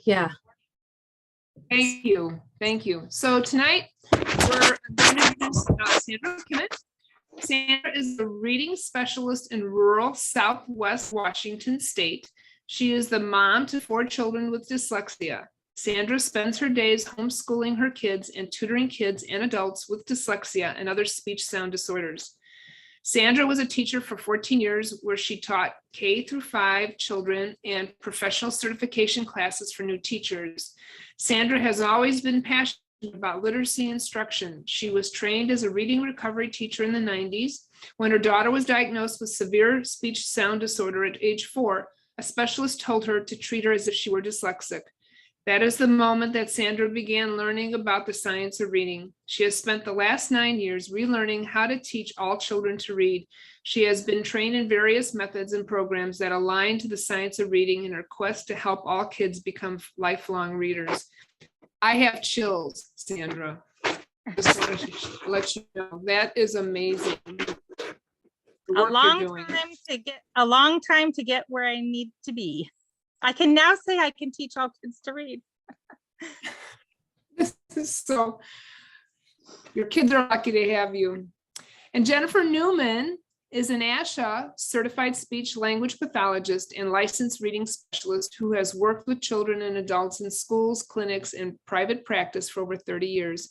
Yeah. Thank you. Thank you. So tonight we're going to introduce Sandra McGuiness. Sandra is a reading specialist in rural Southwest Washington State. She is the mom to 4 children with dyslexia. Sandra spends her days homeschooling her kids and tutoring kids and adults with dyslexia and other speech sound disorders. Sandra was a teacher for 14 years where she taught K through 5 children and professional certification classes for new teachers. Sandra has always been passionate about literacy instruction. She was trained as a reading recovery teacher in the 90s. When her daughter was diagnosed with severe speech sound disorder at age 4, a specialist told her to treat her as if she were dyslexic. That is the moment that Sandra began learning about the science of reading. She has spent the last 9 years relearning how to teach all children to read. She has been trained in various methods and programs that align to the science of reading in her quest to help all kids become lifelong readers. I have chills, Sandra. Just to let you know, that is amazing. A long time to get where I need to be. I can now say I can teach all kids to read. So your kids are lucky to have you. And Jennifer Newman is an ASHA certified speech language pathologist and licensed reading specialist who has worked with children and adults in schools, clinics, and private practice for over 30 years.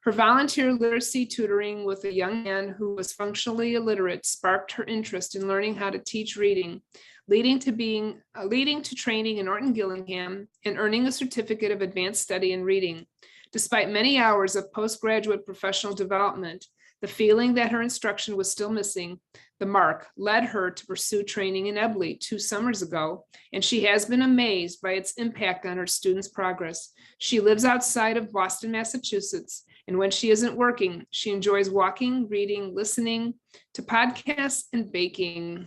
Her volunteer literacy tutoring with a young man who was functionally illiterate sparked her interest in learning how to teach reading, leading to training in Norton Gillingham and earning a certificate of advanced study in reading. Despite many hours of postgraduate professional development, the feeling that her instruction was still missing the mark led her to pursue training in Ebley 2 summers ago, and she has been amazed by its impact on her students' progress. She lives outside of Boston, Massachusetts, and when she isn't working, she enjoys walking, reading, listening to podcasts, and baking.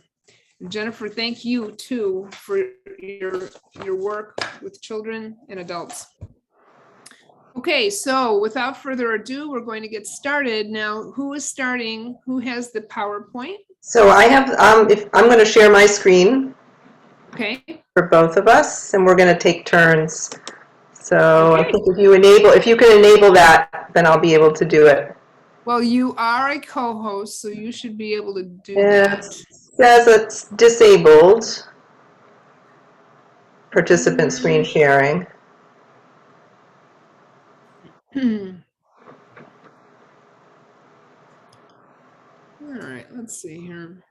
And Jennifer, thank you too for your work with children and adults. Okay, so without further ado, we're going to get started. Now, who is starting? Who has the PowerPoint? So I have, if I'm going to share my screen. Okay. For both of us, and we're going to take turns. So Okay. I think if you can enable that, then I'll be able to do it. Well, you are a co-host, so you should be able to do It that. says it's disabled. Participant screen sharing. All right, let's see here.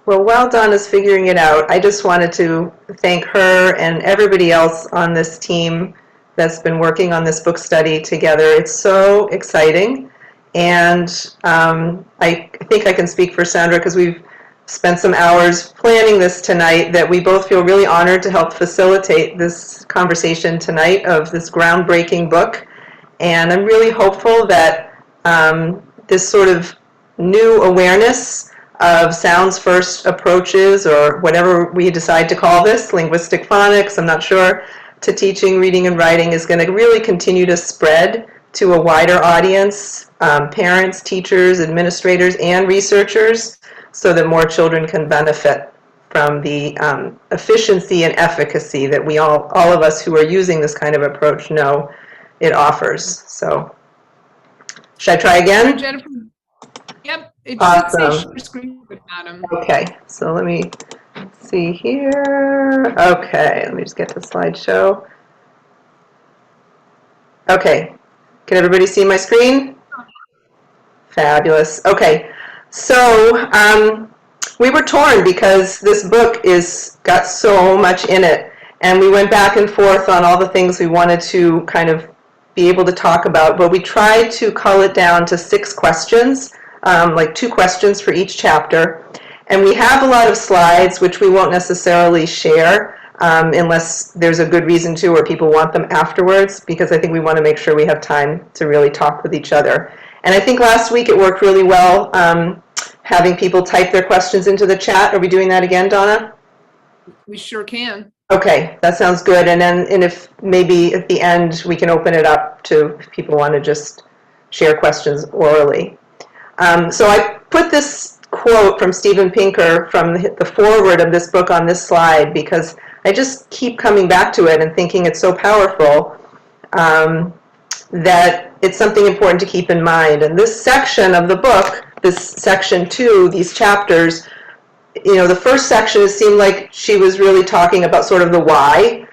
Well, while Donna's figuring it out, I just wanted to thank her and everybody else on this team that's been working on this book study together. It's so exciting. And I think I can speak for Sandra because we've spent some hours planning this tonight, that we both feel really honored to help facilitate this conversation tonight of this groundbreaking book. And I'm really hopeful that this sort of new awareness of sounds first approaches, or whatever we decide to call this, linguistic phonics, I'm not sure, to teaching reading and writing, is going to really continue to spread to a wider audience, parents, teachers, administrators, and researchers, so that more children can benefit from the efficiency and efficacy that we all of us who are using this kind of approach know it offers. So, should I try again? Jennifer. Yep, it Awesome. should say share screen at the bottom. Okay, so let me see here. Okay, let me just get to slideshow. Okay, can everybody see my screen? Fabulous. Okay, so we were torn because this book got so much in it, and we went back and forth on all the things we wanted to kind of be able to talk about, but we tried to cull it down to 6 questions, like 2 questions for each chapter. And we have a lot of slides, which we won't necessarily share unless there's a good reason to, or people want them afterwards, because I think we want to make sure we have time to really talk with each other. And I think last week it worked really well, having people type their questions into the chat. Are we doing that again, Donna? We sure can. Okay, that sounds good. And if maybe at the end we can open it up to if people want to just share questions orally. So I put this quote from Steven Pinker from the foreword of this book on this slide, because I just keep coming back to it and thinking it's so powerful that it's something important to keep in mind. And this section of the book, this section 2, these chapters, you know, the first section, it seemed like she was really talking about sort of the why.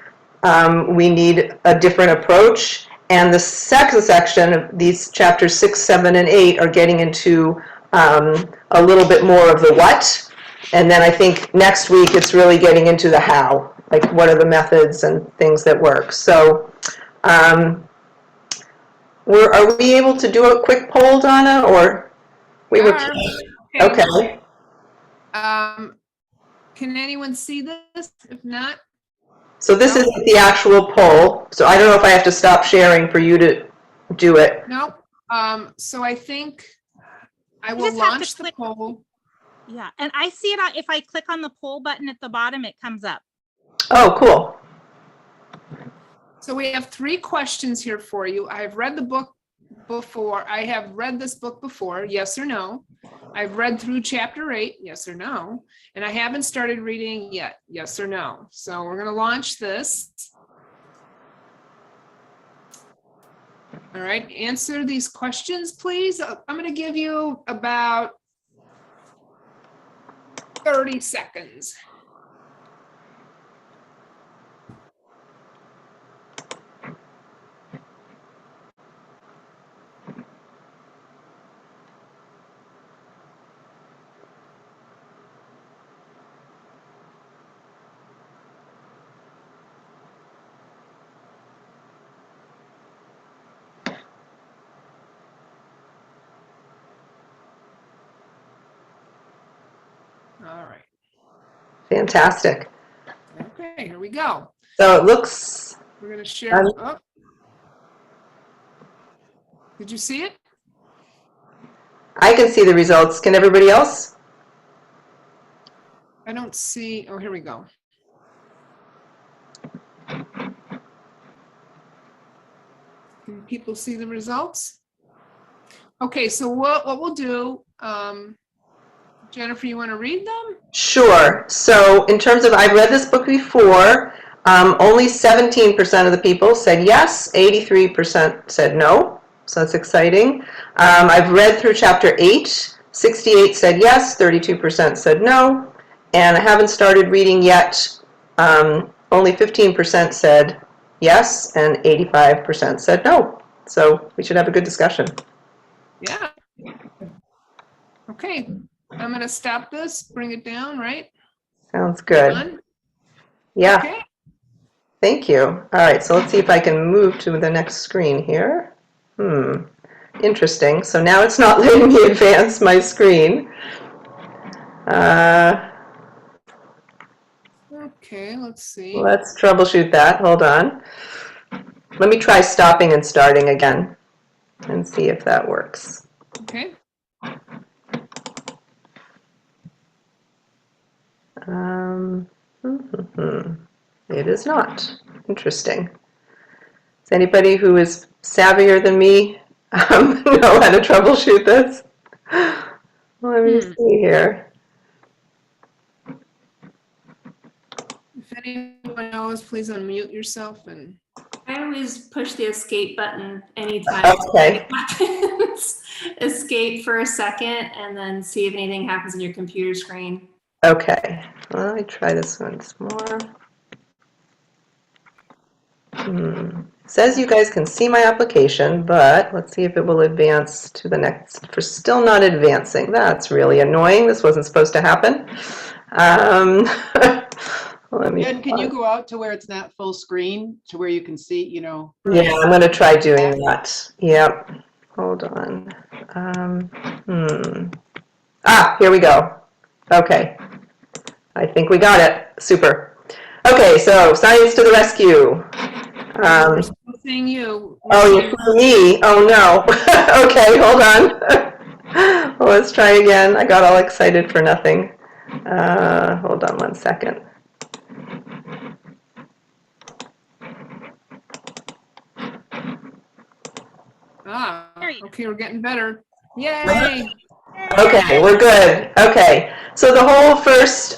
We need a different approach. And the second section, these chapters 6, 7, and 8, are getting into a little bit more of the what. And then I think next week it's really getting into the how, like what are the methods and things that work. So are we able to do a quick poll, Donna, or we were? Okay. Can anyone see this? If not? So this is the actual poll. So I don't know if I have to stop sharing for you to do it. No. So I think I will launch the poll. Yeah, and I see it if I click on the poll button at the bottom, it comes up. Oh, cool. So we have 3 questions here for you. I've read the book before. I have read this book before, yes or no. I've read through chapter 8, yes or no. And I haven't started reading yet, yes or no. So we're going to launch this. All right, answer these questions, please. I'm going to give you about 30 seconds. All right. Fantastic. Okay, here we go. So it looks. We're going to share. Oh. Did you see it? I can see the results. Can everybody else? I don't see. Oh, here we go. Can people see the results? Okay, so what we'll do, Jennifer, you want to read them? Sure. So in terms of, I've read this book before. Only 17% of the people said yes, 83% said no. So that's exciting. I've read through chapter 8. 68 said yes, 32% said no. And I haven't started reading yet. Only 15% said yes, and 85% said no. So we should have a good discussion. Yeah. Okay, I'm going to stop this, bring it down, right? Sounds good. Done? Yeah. Okay. Thank you. All right, so let's see if I can move to the next screen here. Interesting. So now it's not letting me advance my screen. Okay, let's see. Let's troubleshoot that. Hold on. Let me try stopping and starting again and see if that works. Okay. It is not. Interesting. Does anybody who is savvier than me know how to troubleshoot this? Let me see here. If anyone knows, please unmute yourself. And I always push the escape button anytime. Okay. Escape for a second and then see if anything happens on your computer screen. Okay. Well, let me try this once more. It says you guys can see my application, but let's see if it will advance to the next. For still not advancing. That's really annoying. This wasn't supposed to happen. Let me. Jen, can you go out to where it's not full screen to where you can see, you know? Yeah, I'm going to try doing that. Yep. Hold on. Here we go. Okay. I think we got it. Super. Okay, so science to the rescue. we're still seeing you. Oh, you flew me. Oh, no. Okay, hold on. Well, let's try again. I got all excited for nothing. Hold on one second. Okay, we're getting better. Yay! Okay, we're good. Okay, so the whole first,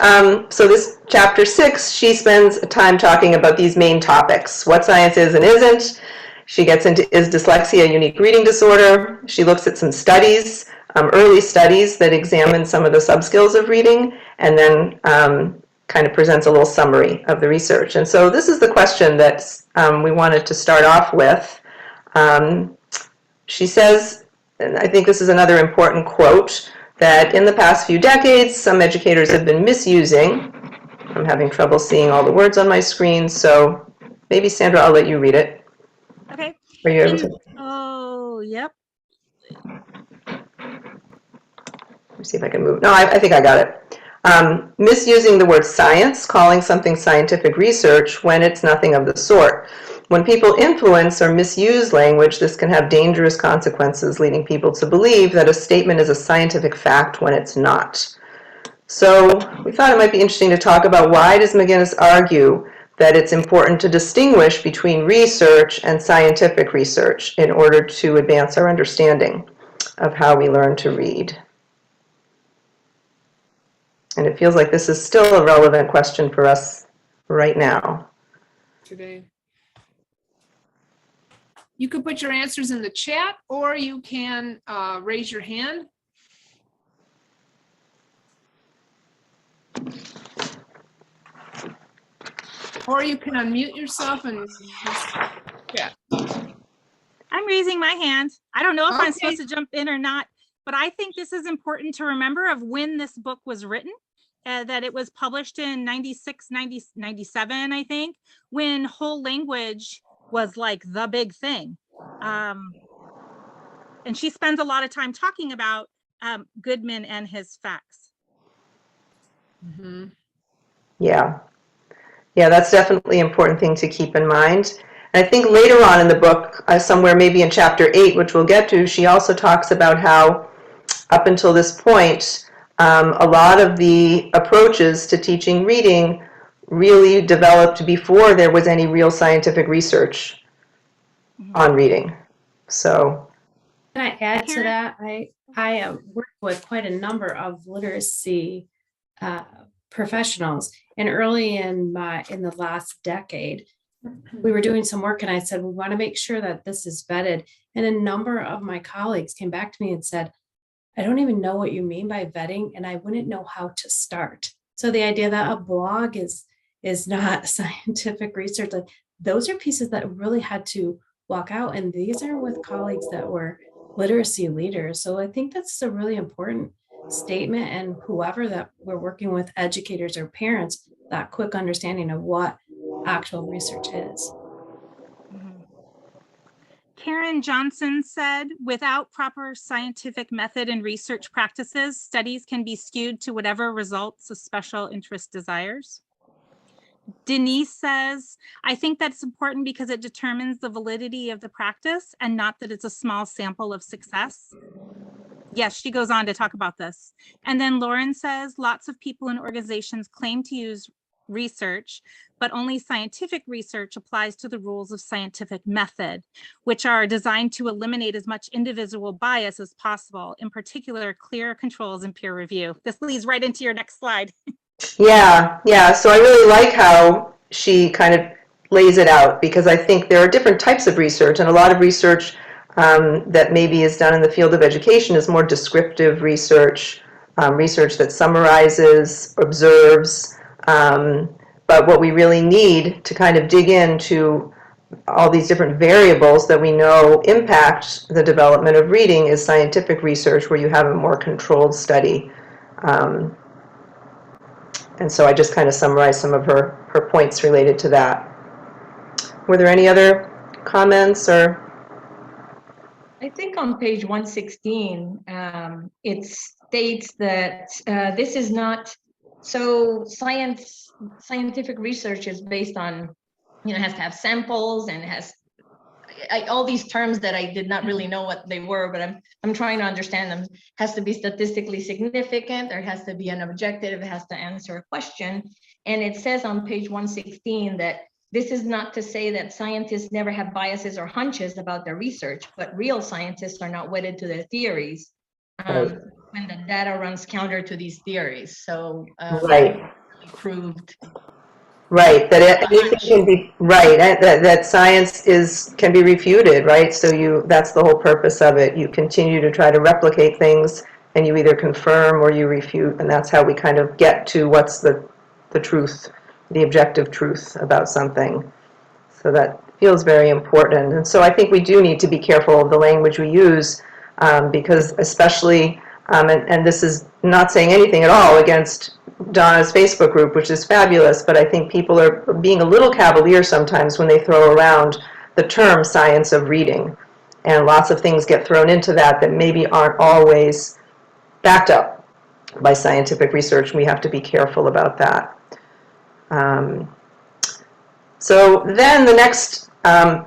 so this chapter 6, she spends time talking about these main topics, what science is and isn't. She gets into, is dyslexia a unique reading disorder? She looks at some studies, early studies that examine some of the subskills of reading, and then kind of presents a little summary of the research. And so this is the question that we wanted to start off with. She says, and I think this is another important quote, that in the past few decades, some educators have been misusing. I'm having trouble seeing all the words on my screen, so maybe Sandra, I'll let you read it. Okay. Are you able to? Oh, yep. Let me see if I can move. No, I think I got it. Misusing the word science, calling something scientific research when it's nothing of the sort. When people influence or misuse language, this can have dangerous consequences, leading people to believe that a statement is a scientific fact when it's not. So we thought it might be interesting to talk about why does McGuiness argue that it's important to distinguish between research and scientific research in order to advance our understanding of how we learn to read. And it feels like this is still a relevant question for us right now. Today. You can put your answers in the chat, or you can raise your hand. Or you can unmute yourself and chat. I'm raising my hand. I don't know if I'm Okay. supposed to jump in or not, but I think this is important to remember of when this book was written, that it was published in 96, 97, I think, when whole language was like the big thing. And she spends a lot of time talking about Goodman and his facts. Mm-hmm. Yeah, that's definitely an important thing to keep in mind. And I think later on in the book, somewhere maybe in chapter 8, which we'll get to, she also talks about how up until this point, a lot of the approaches to teaching reading really developed before there was any real scientific research on reading. So, Can I add to Karen? that? I work with quite a number of literacy professionals, and early in the last decade, we were doing some work, and I said, we want to make sure that this is vetted. And a number of my colleagues came back to me and said, I don't even know what you mean by vetting, and I wouldn't know how to start. So the idea that a blog is not scientific research, like those are pieces that really had to walk out. And these are with colleagues that were literacy leaders. So I think that's a really important statement. And whoever that we're working with, educators or parents, that quick understanding of what actual research is. Karen Johnson said, without proper scientific method and research practices, studies can be skewed to whatever results a special interest desires. Denise says, I think that's important because it determines the validity of the practice and not that it's a small sample of success. Yes, she goes on to talk about this. And then Lauren says, lots of people and organizations claim to use research, but only scientific research applies to the rules of scientific method, which are designed to eliminate as much individual bias as possible, in particular, clear controls and peer review. This leads right into your next slide. Yeah. So I really like how she kind of lays it out, because I think there are different types of research, and a lot of research that maybe is done in the field of education is more descriptive research, research that summarizes, observes, but what we really need to kind of dig into all these different variables that we know impact the development of reading is scientific research, where you have a more controlled study. And so I just kind of summarized some of her points related to that. Were there any other comments or? I think on page 116, it states that this is not, so scientific research is based on, has to have samples and has all these terms that I did not really know what they were, but I'm trying to understand them. Has to be statistically significant, there has to be an objective, it has to answer a question. And it says on page 116 that this is not to say that scientists never have biases or hunches about their research, but real scientists are not wedded to their theories. when the data runs counter to these theories. So Right. proved. Right, that anything can be, right, that science can be refuted, right? So that's the whole purpose of it. You continue to try to replicate things, and you either confirm or you refute, and that's how we kind of get to what's the truth, the objective truth about something. So that feels very important. And so I think we do need to be careful of the language we use, because especially, and this is not saying anything at all against Donna's Facebook group, which is fabulous, but I think people are being a little cavalier sometimes when they throw around the term science of reading. And lots of things get thrown into that maybe aren't always backed up by scientific research. We have to be careful about that. So then the next, I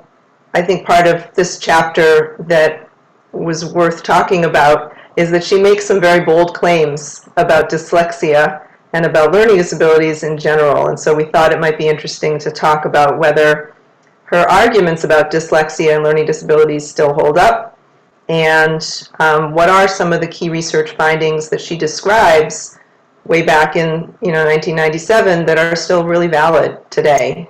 think, part of this chapter that was worth talking about is that she makes some very bold claims about dyslexia and about learning disabilities in general. And so we thought it might be interesting to talk about whether her arguments about dyslexia and learning disabilities still hold up, and what are some of the key research findings that she describes way back in 1997 that are still really valid today.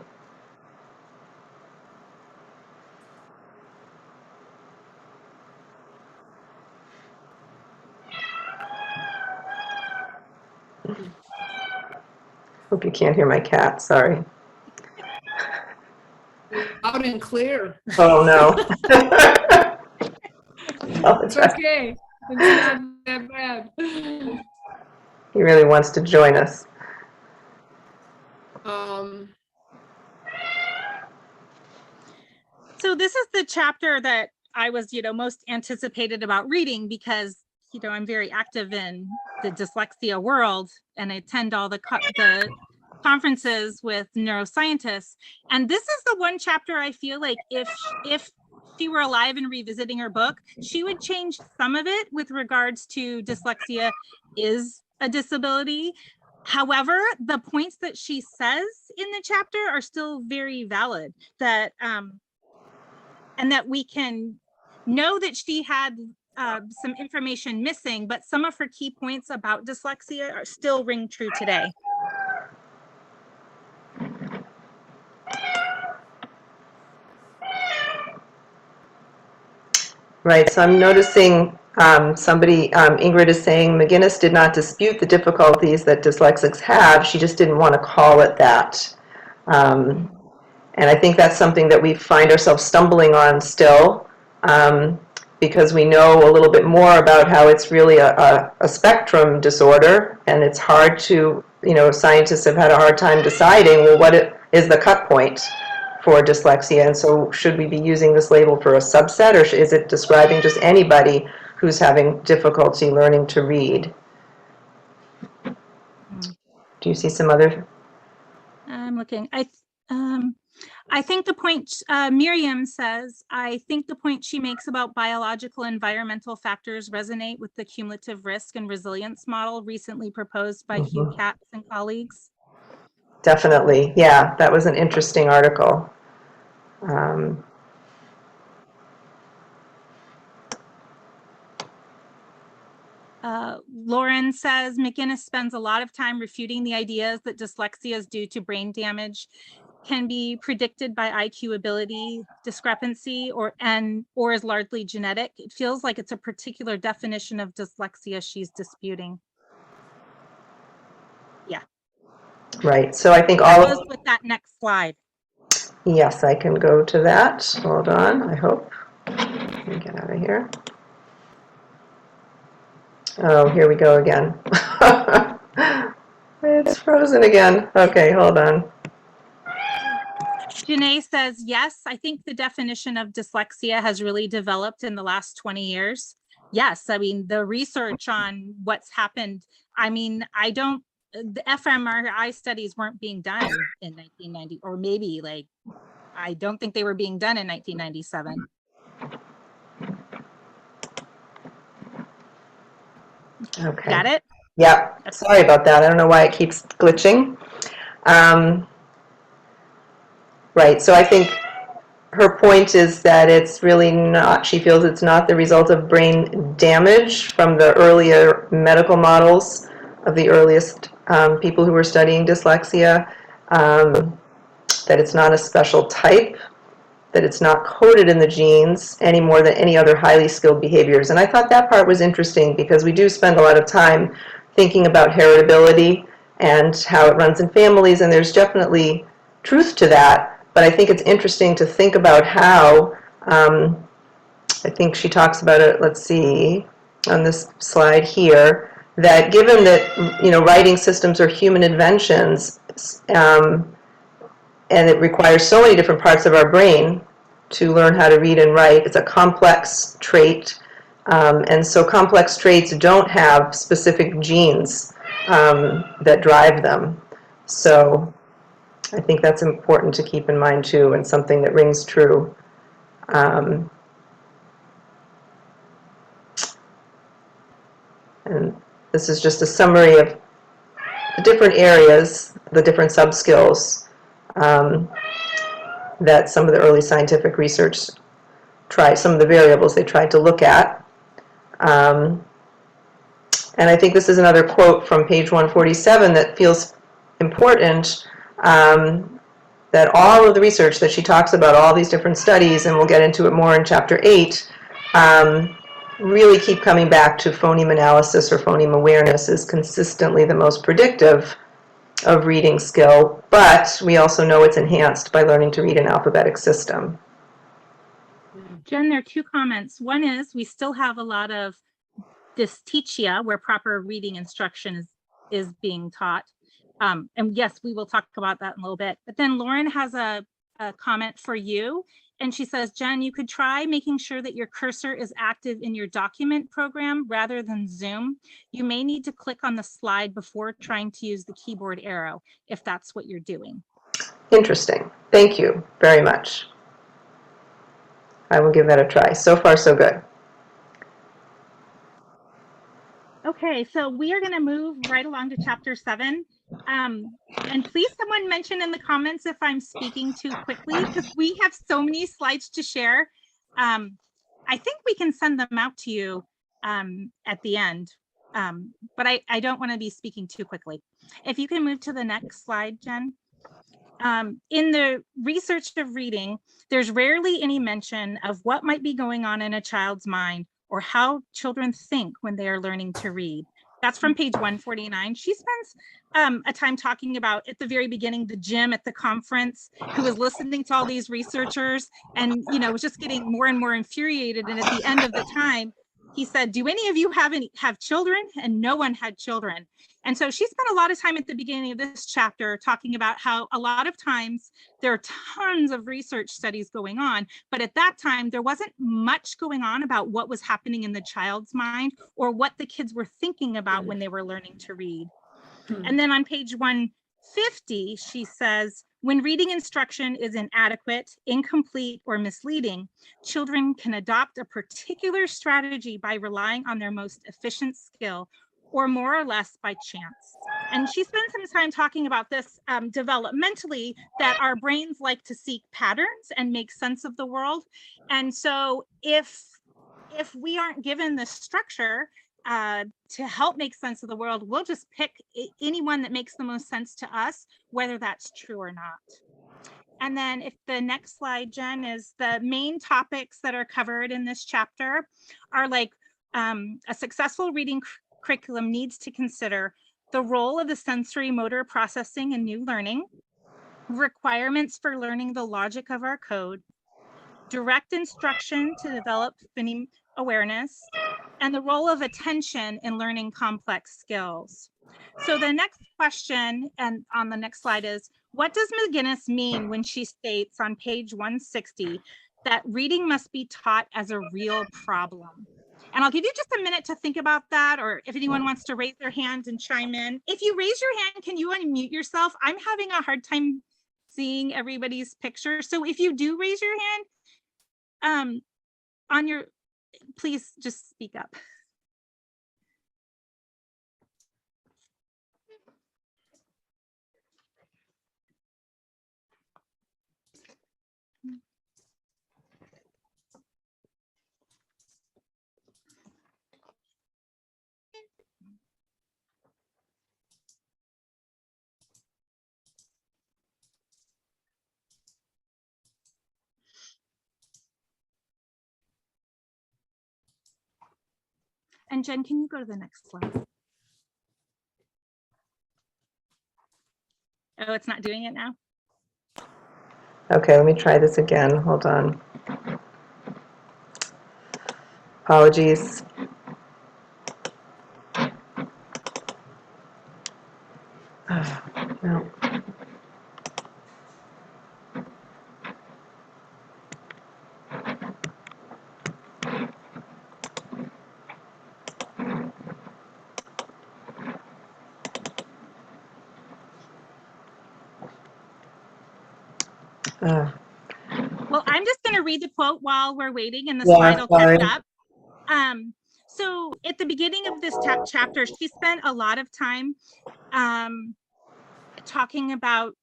Hope you can't hear my cat, sorry. Loud and clear. Oh, no. It's okay. It's not that bad. He really wants to join us. So this is the chapter that I was, most anticipated about reading because, I'm very active in the dyslexia world and I attend all the conferences with neuroscientists. And this is the one chapter I feel like if she were alive and revisiting her book, she would change some of it with regards to dyslexia is a disability. However, the points that she says in the chapter are still very valid, that and that we can know that she had some information missing, but some of her key points about dyslexia are still ring true today. Right, so I'm noticing Ingrid is saying McGuiness did not dispute the difficulties that dyslexics have, she just didn't want to call it that. And I think that's something that we find ourselves stumbling on still, because we know a little bit more about how it's really a spectrum disorder, and it's hard to, scientists have had a hard time deciding, well, what is the cut point for dyslexia, and so should we be using this label for a subset, or is it describing just anybody who's having difficulty learning to read? Do you see some other? I'm looking. I think the point Miriam says, I think the point she makes about biological environmental factors resonate with the cumulative risk and resilience model recently proposed by Hugh Katz and colleagues. Definitely, yeah, that was an interesting article. Lauren says McGuiness spends a lot of time refuting the ideas that dyslexia is due to brain damage, can be predicted by IQ ability discrepancy, or is largely genetic. It feels like it's a particular definition of dyslexia she's disputing. Yeah. Right, so I think all goes with that next slide. Yes, I can go to that. Hold on, I hope. Let me get out of here. Oh, here we go again. It's frozen again. Okay, hold on. Janae says, yes, I think the definition of dyslexia has really developed in the last 20 years. Yes, I mean, the research on what's happened, the fMRI studies weren't being done in 1990, or maybe I don't think they were being done in 1997. Okay. Got it? Yeah, sorry about that. I don't know why it keeps glitching. Right, so I think her point is that it's really not, she feels it's not the result of brain damage from the earlier medical models of the earliest people who were studying dyslexia, that it's not a special type, that it's not coded in the genes any more than any other highly skilled behaviors. And I thought that part was interesting because we do spend a lot of time thinking about heritability and how it runs in families, and there's definitely truth to that. But I think it's interesting to think about how, I think she talks about it, let's see, on this slide here, that given that, you know, writing systems are human inventions, and it requires so many different parts of our brain to learn how to read and write. It's a complex trait, and so complex traits don't have specific genes that drive them. So I think that's important to keep in mind too, and something that rings true. And this is just a summary of the different areas, the different subskills that some of the early scientific research tried, some of the variables they tried to look at. And I think this is another quote from page 147 that feels important, that all of the research that she talks about, all these different studies, and we'll get into it more in chapter 8, really keep coming back to phoneme analysis or phoneme awareness is consistently the most predictive of reading skill, but we also know it's enhanced by learning to read an alphabetic system. Jen, there are two comments. One is we still have a lot of dyslexia where proper reading instruction is being taught. And yes, we will talk about that in a little bit. But then Lauren has a comment for you. And she says, Jen, you could try making sure that your cursor is active in your document program rather than Zoom. You may need to click on the slide before trying to use the keyboard arrow, if that's what you're doing. Interesting. Thank you very much. I will give that a try. So far, so good. Okay, so we are going to move right along to chapter 7. And please someone mention in the comments if I'm speaking too quickly, because we have so many slides to share. I think we can send them out to you at the end, but I don't want to be speaking too quickly. If you can move to the next slide, Jen. In the research of reading, there's rarely any mention of what might be going on in a child's mind or how children think when they are learning to read. That's from page 149. She spends a time talking about, at the very beginning, the Jim at the conference who was listening to all these researchers and, you know, was just getting more and more infuriated. And at the end of the time, he said, do any of you have children? And no one had children. And so she spent a lot of time at the beginning of this chapter talking about how a lot of times there are tons of research studies going on, but at that time there wasn't much going on about what was happening in the child's mind or what the kids were thinking about when they were learning to read. And then on page 150, she says, when reading instruction is inadequate, incomplete, or misleading, children can adopt a particular strategy by relying on their most efficient skill, or more or less by chance. And she spends some time talking about this developmentally, that our brains like to seek patterns and make sense of the world. And so if we aren't given the structure to help make sense of the world, we'll just pick any one that makes the most sense to us, whether that's true or not. And then if the next slide, Jen, is the main topics that are covered in this chapter are like a successful reading curriculum needs to consider the role of the sensory motor processing in new learning, requirements for learning the logic of our code, direct instruction to develop phoneme awareness, and the role of attention in learning complex skills. So the next question, and on the next slide, is what does McGuiness mean when she states on page 160 that reading must be taught as a real problem? And I'll give you just a minute to think about that, or if anyone wants to raise their hand and chime in. If you raise your hand, can you unmute yourself? I'm having a hard time seeing everybody's picture. So if you do raise your hand, please just speak up. And Jen, can you go to the next slide? Oh, it's not doing it now? Okay, let me try this again. Hold on. Apologies. No. Well, I'm just going to read the quote while we're waiting and the Yeah, slide will sorry. catch up. So at the beginning of this chapter, she spent a lot of time talking about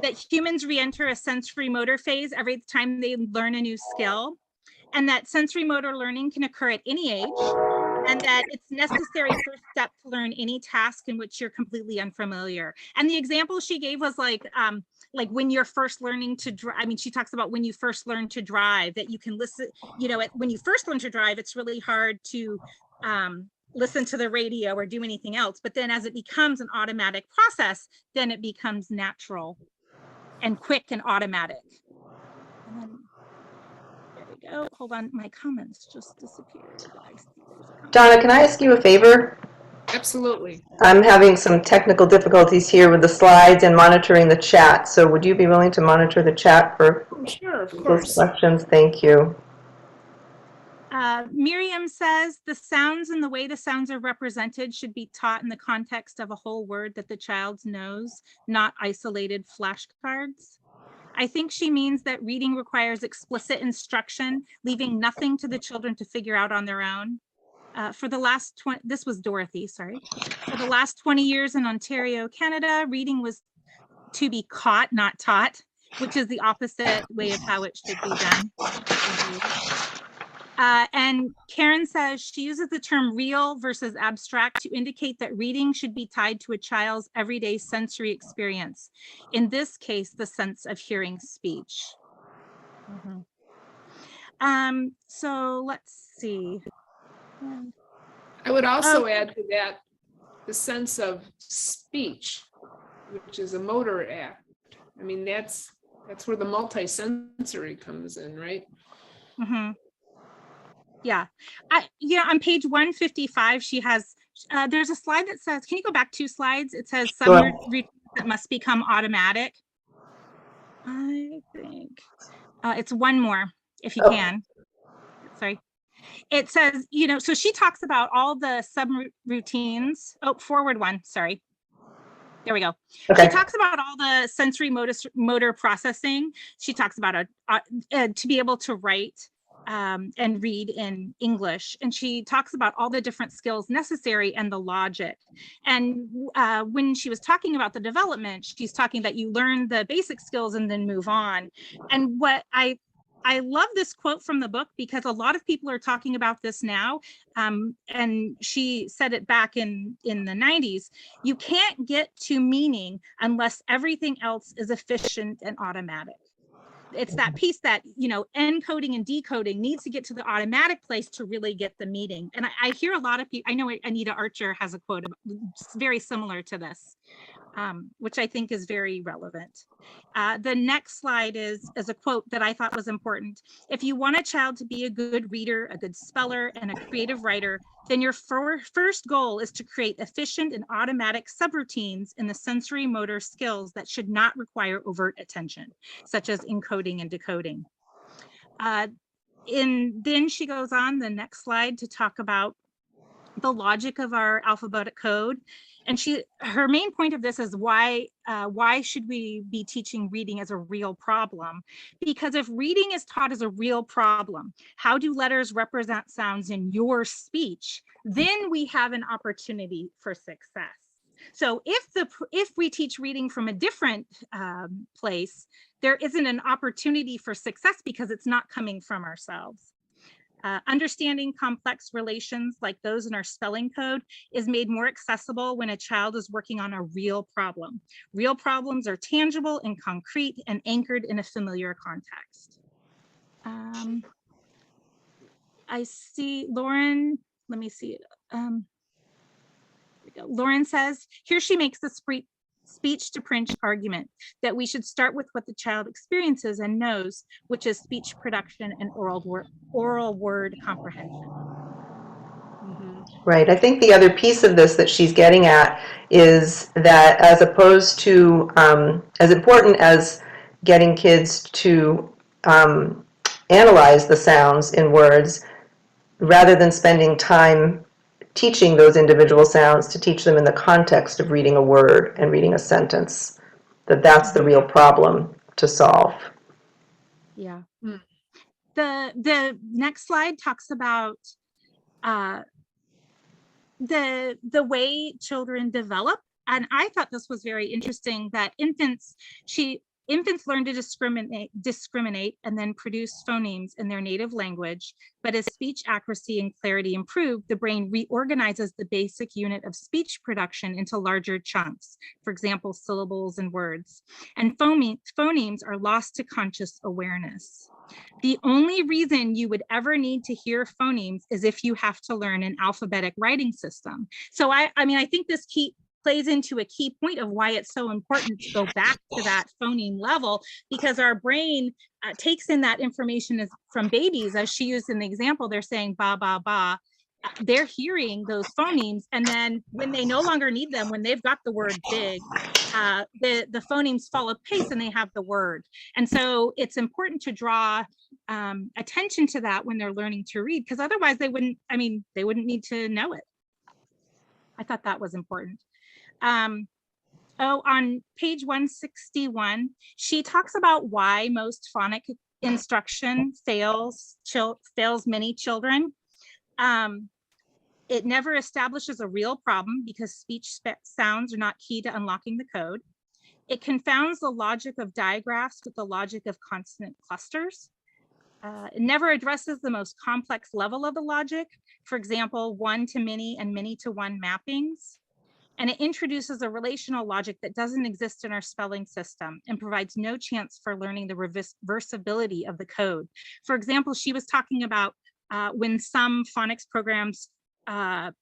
that humans re-enter a sensory motor phase every time they learn a new skill, and that sensory motor learning can occur at any age, and that it's necessary first step to learn any task in which you're completely unfamiliar. And the example she gave was like when you're first learning to drive. I mean, she talks about when you first learn to drive, that you can listen, you know, when you first learn to drive, it's really hard to listen to the radio or do anything else. But then as it becomes an automatic process, then it becomes natural and quick and automatic. And then, there we go. Hold on, my comments just disappeared. I see there's a comment. Donna, can I ask you a favor? Absolutely. I'm having some technical difficulties here with the slides and monitoring the chat. So would you be willing to monitor the chat for Oh, sure, of those course. questions? Thank you. Miriam says the sounds and the way the sounds are represented should be taught in the context of a whole word that the child knows, not isolated flashcards. I think she means that reading requires explicit instruction, leaving nothing to the children to figure out on their own. For the last 20, this was Dorothy, sorry. For the last 20 years in Ontario, Canada, reading was to be caught, not taught, which is the opposite way of how it should be done. And Karen says she uses the term real versus abstract to indicate that reading should be tied to a child's everyday sensory experience. In this case, the sense of hearing speech. So let's see. I would also add to that the sense of speech, which is a motor act. I mean, that's where the multisensory comes in, right? Mm-hmm. Yeah, on page 155, she has, there's a slide that says, can you go back 2 slides? It says some Sure. routines that must become automatic. I think it's one more, if you can. Sorry. It says, so she talks about all the subroutines. Oh, forward one, sorry. There we go. Okay. She talks about all the sensory motor processing. She talks about to be able to write and read in English. And she talks about all the different skills necessary and the logic. And when she was talking about the development, she's talking that you learn the basic skills and then move on. And what I love this quote from the book because a lot of people are talking about this now. And she said it back in the 90s. You can't get to meaning unless everything else is efficient and automatic. It's that piece that, encoding and decoding needs to get to the automatic place to really get the meaning. And I hear a lot of people, I know Anita Archer has a quote very similar to this, which I think is very relevant. The next slide is a quote that I thought was important. If you want a child to be a good reader, a good speller, and a creative writer, then your first goal is to create efficient and automatic subroutines in the sensory motor skills that should not require overt attention, such as encoding and decoding. Then she goes on the next slide to talk about the logic of our alphabetic code. And her main point of this is why should we be teaching reading as a real problem? Because if reading is taught as a real problem, how do letters represent sounds in your speech? Then we have an opportunity for success. So if we teach reading from a different place, there isn't an opportunity for success because it's not coming from ourselves. Understanding complex relations like those in our spelling code is made more accessible when a child is working on a real problem. Real problems are tangible and concrete and anchored in a familiar context. I see Lauren, let me see it. Here we go. Lauren says, here she makes the speech to print argument that we should start with what the child experiences and knows, which is speech production and oral word comprehension. Right. I think the other piece of this that she's getting at is that as opposed to, as important as getting kids to analyze the sounds in words, rather than spending time teaching those individual sounds, to teach them in the context of reading a word and reading a sentence, that's the real problem to solve. Yeah. The next slide talks about the way children develop. And I thought this was very interesting that infants learn to discriminate and then produce phonemes in their native language. But as speech accuracy and clarity improve, the brain reorganizes the basic unit of speech production into larger chunks, for example, syllables and words. And phonemes are lost to conscious awareness. The only reason you would ever need to hear phonemes is if you have to learn an alphabetic writing system. So I mean, I think this plays into a key point of why it's so important to go back to that phoneme level, because our brain takes in that information from babies. As she used in the example, they're saying ba, ba, ba. They're hearing those phonemes, and then when they no longer need them, when they've got the word big, the phonemes follow pace and they have the word. And so it's important to draw attention to that when they're learning to read, because otherwise they wouldn't need to know it. I thought that was important. On page 161, she talks about why most phonic instruction fails many children. It never establishes a real problem because speech sounds are not key to unlocking the code. It confounds the logic of digraphs with the logic of consonant clusters. It never addresses the most complex level of the logic, for example, one to many and many to one mappings. And it introduces a relational logic that doesn't exist in our spelling system and provides no chance for learning the reversibility of the code. For example, she was talking about when some phonics programs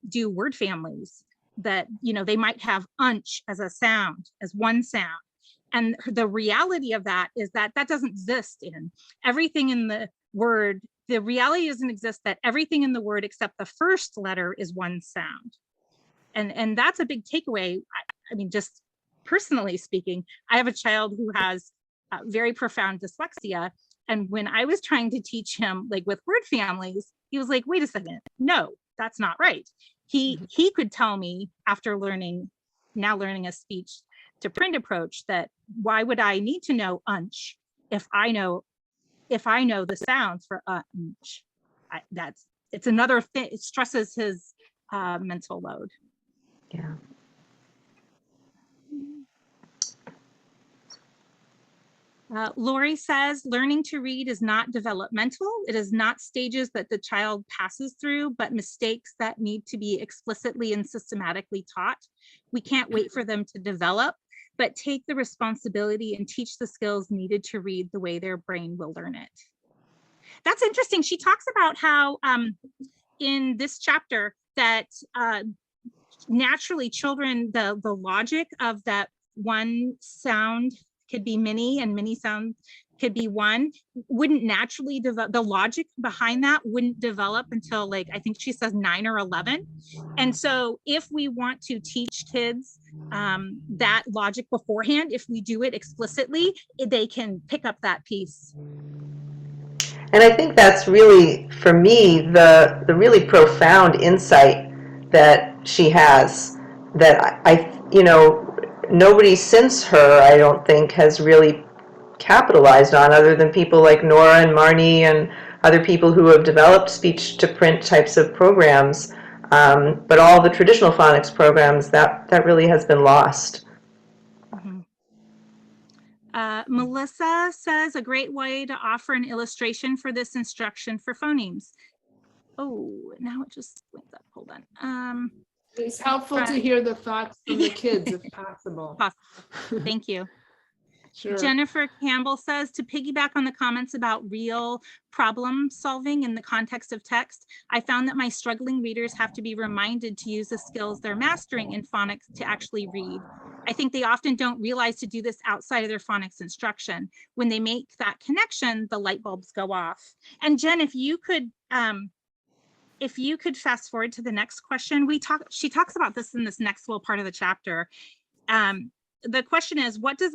do word families that, they might have unch as a sound, as one sound. And the reality of that is that doesn't exist in everything in the word. The reality doesn't exist that everything in the word except the first letter is one sound. And that's a big takeaway. I mean, just personally speaking, I have a child who has very profound dyslexia. And when I was trying to teach him, like with word families, he was like, wait a second, no, that's not right. He could tell me after learning a speech to print approach that why would I need to know unch if I know the sounds for unch? It's another thing. It stresses his mental load. Yeah. Lori says, learning to read is not developmental. It is not stages that the child passes through, but mistakes that need to be explicitly and systematically taught. We can't wait for them to develop, but take the responsibility and teach the skills needed to read the way their brain will learn it. That's interesting. She talks about how in this chapter that naturally children, the logic of that one sound could be many and many sound could be one, wouldn't naturally develop. The logic behind that wouldn't develop until, like, I think she says 9 or 11. And so if we want to teach kids that logic beforehand, if we do it explicitly, they can pick up that piece. And I think that's really, for me, the really profound insight that she has, that nobody since her, I don't think, has really capitalized on, other than people like Nora and Marnie and other people who have developed speech to print types of programs. But all the traditional phonics programs, that really has been lost. Mm-hmm. Melissa says a great way to offer an illustration for this instruction for phonemes. Oh, now it just went up. Hold on. It's helpful to hear the thoughts from the kids if possible. Thank you. Sure. Jennifer Campbell says, to piggyback on the comments about real problem solving in the context of text, I found that my struggling readers have to be reminded to use the skills they're mastering in phonics to actually read. I think they often don't realize to do this outside of their phonics instruction. When they make that connection, the light bulbs go off. And Jen, if you could fast forward to the next question, she talks about this in this next little part of the chapter. The question is, what does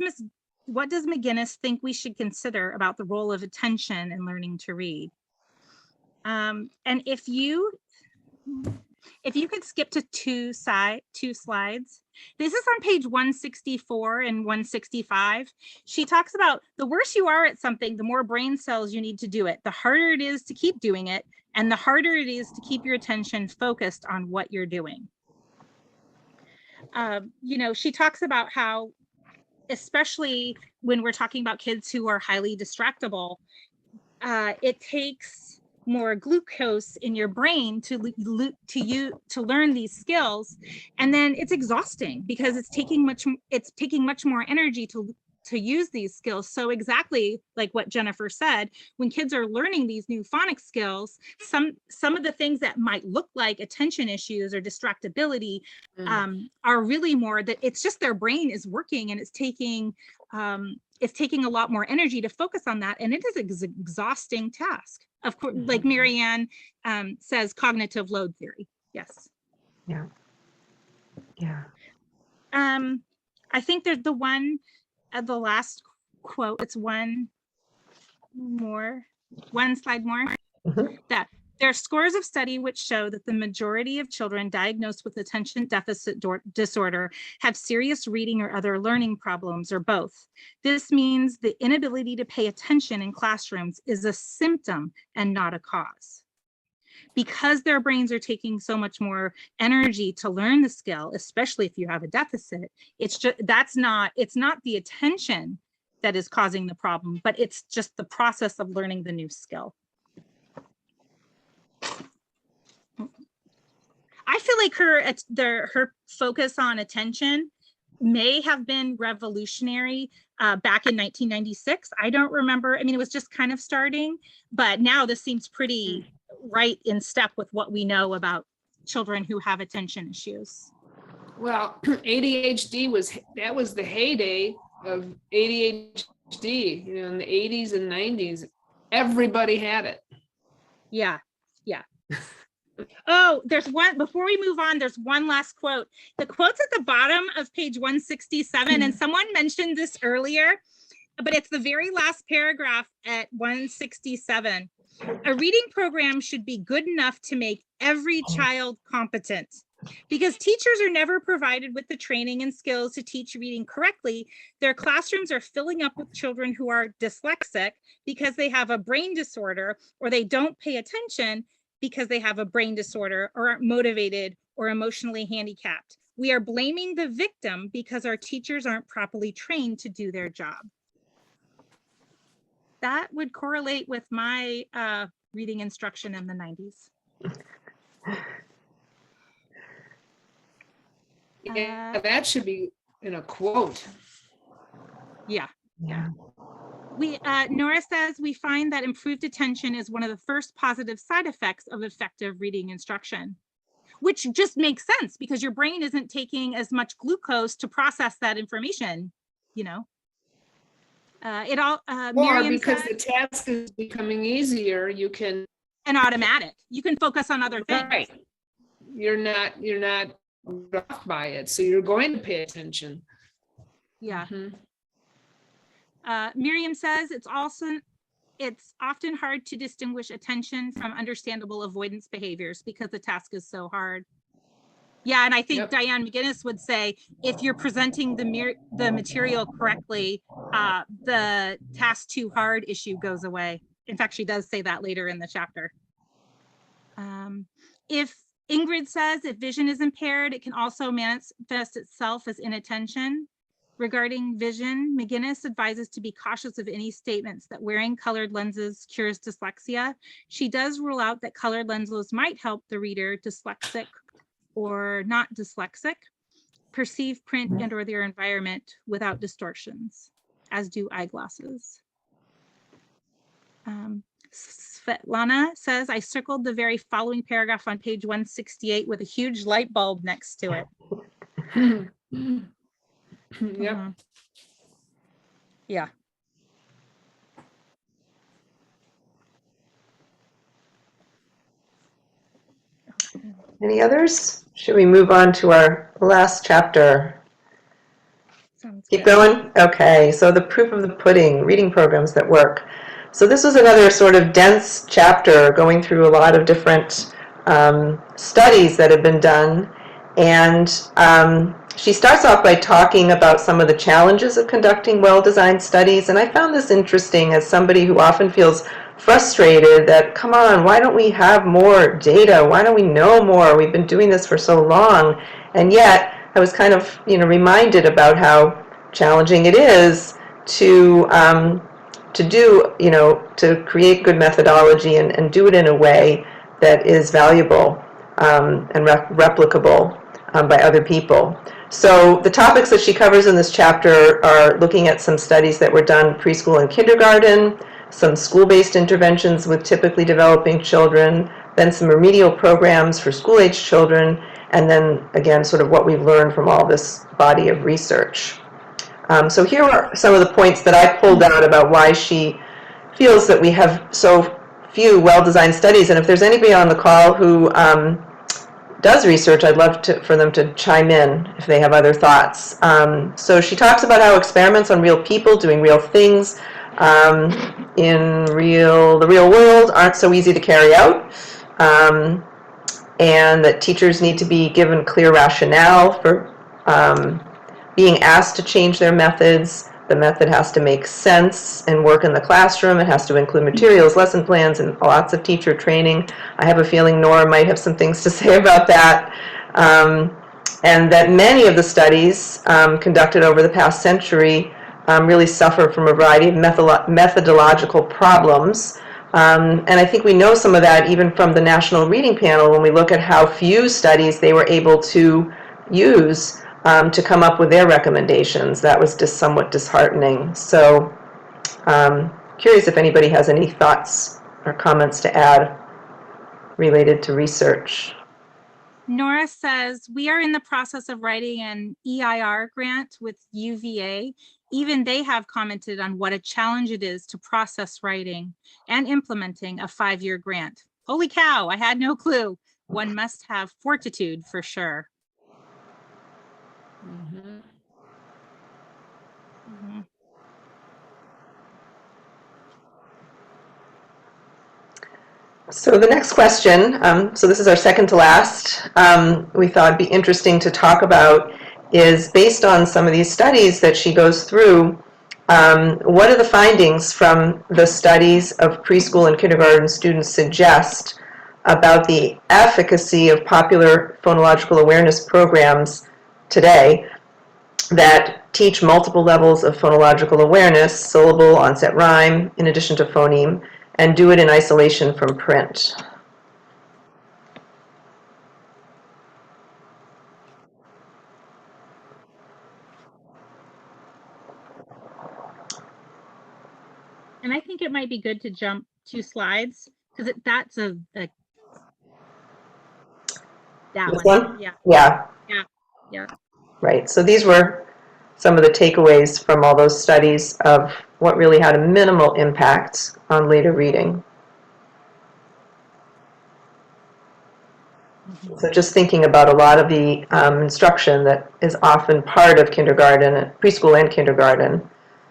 McGuiness think we should consider about the role of attention in learning to read? And if you could skip to two slides. This is on page 164 and 165. She talks about the worse you are at something, the more brain cells you need to do it. The harder it is to keep doing it, and the harder it is to keep your attention focused on what you're doing. She talks about how, especially when we're talking about kids who are highly distractible, it takes more glucose in your brain to learn these skills, and then it's exhausting because it's taking much more energy to use these skills. So exactly like what Jennifer said, when kids are learning these new phonics skills, some of the things that might look like attention issues or distractibility are really more that it's just their brain is working, and it's taking a lot more energy to focus on that, and it is an exhausting task. Of course, like Marianne says, cognitive load theory. Yes. Yeah. Yeah. I think there's the last quote. It's one slide more. That there are scores of studies which show that the majority of children diagnosed with attention deficit disorder have serious reading or other learning problems, or both. This means the inability to pay attention in classrooms is a symptom and not a cause. Because their brains are taking so much more energy to learn the skill, especially if you have a deficit, it's not the attention that is causing the problem, but it's just the process of learning the new skill. I feel like her focus on attention may have been revolutionary back in 1996. I don't remember. I mean, it was just kind of starting, but now this seems pretty right in step with what we know about children who have attention issues. Well, ADHD was the heyday of ADHD, in the 80s and 90s. Everybody had it. Yeah. Oh, there's one, before we move on, there's one last quote. The quote's at the bottom of page 167, and someone mentioned this earlier, but it's the very last paragraph at 167. A reading program should be good enough to make every child competent. Because teachers are never provided with the training and skills to teach reading correctly, their classrooms are filling up with children who are dyslexic because they have a brain disorder, or they don't pay attention because they have a brain disorder, or aren't motivated or emotionally handicapped. We are blaming the victim because our teachers aren't properly trained to do their job. That would correlate with my reading instruction in the 90s. Yeah, that should be in a quote. Yeah. Yeah. Nora says, we find that improved attention is one of the first positive side effects of effective reading instruction, which just makes sense because your brain isn't taking as much glucose to process that information, Or Miriam because said, the task is becoming easier, you can. And automatic. You can focus on other things. Right. You're not rocked by it, so you're going to pay attention. Yeah. Miriam says it's often hard to distinguish attention from understandable avoidance behaviors because the task is so hard. Yeah, and I think Diane McGuiness would say if you're presenting the material correctly, the task too hard issue goes away. In fact, she does say that later in the chapter. If Ingrid says if vision is impaired, it can also manifest itself as inattention. Regarding vision, McGuiness advises to be cautious of any statements that wearing colored lenses cures dyslexia. She does rule out that colored lenses might help the reader, dyslexic or not dyslexic, perceive print and or their environment without distortions. as do eyeglasses. Svetlana says, I circled the very following paragraph on page 168 with a huge light bulb next to it. Yep. Mhm. Yeah. Any others? Should we move on to our last chapter? Sounds Keep good. going? Okay, so the proof of the pudding, reading programs that work. So this was another sort of dense chapter going through a lot of different studies that have been done. And she starts off by talking about some of the challenges of conducting well-designed studies. And I found this interesting as somebody who often feels frustrated that, come on, why don't we have more data? Why don't we know more? We've been doing this for so long. And yet I was kind of, reminded about how challenging it is to do, to create good methodology and do it in a way that is valuable and replicable by other people. So the topics that she covers in this chapter are looking at some studies that were done preschool and kindergarten, some school-based interventions with typically developing children, then some remedial programs for school-age children, and then again, sort of what we've learned from all this body of research. So here are some of the points that I pulled out about why she feels that we have so few well-designed studies. And if there's anybody on the call who does research, I'd love for them to chime in if they have other thoughts. So she talks about how experiments on real people doing real things in the real world aren't so easy to carry out. And that teachers need to be given clear rationale for being asked to change their methods. The method has to make sense and work in the classroom. It has to include materials, lesson plans, and lots of teacher training. I have a feeling Nora might have some things to say about that. And that many of the studies conducted over the past century really suffer from a variety of methodological problems. And I think we know some of that even from the National Reading Panel when we look at how few studies they were able to use to come up with their recommendations. That was just somewhat disheartening. So curious if anybody has any thoughts or comments to add related to research. Nora says, we are in the process of writing an EIR grant with UVA. Even they have commented on what a challenge it is to process writing and implementing a 5-year grant. Holy cow, I had no clue. One must have fortitude for sure. Mhm. Mhm. So the next question, so this is our second to last, we thought it'd be interesting to talk about is based on some of these studies that she goes through, what are the findings from the studies of preschool and kindergarten students suggest about the efficacy of popular phonological awareness programs today that teach multiple levels of phonological awareness, syllable, onset rhyme, in addition to phoneme, and do it in isolation from print. And I think it might be good to jump 2 slides because that's that This one. one? Yeah. Yeah. Yeah. Yeah. Right. So these were some of the takeaways from all those studies of what really had a minimal impact on later reading. So just thinking about a lot of the instruction that is often part of kindergarten, preschool and kindergarten.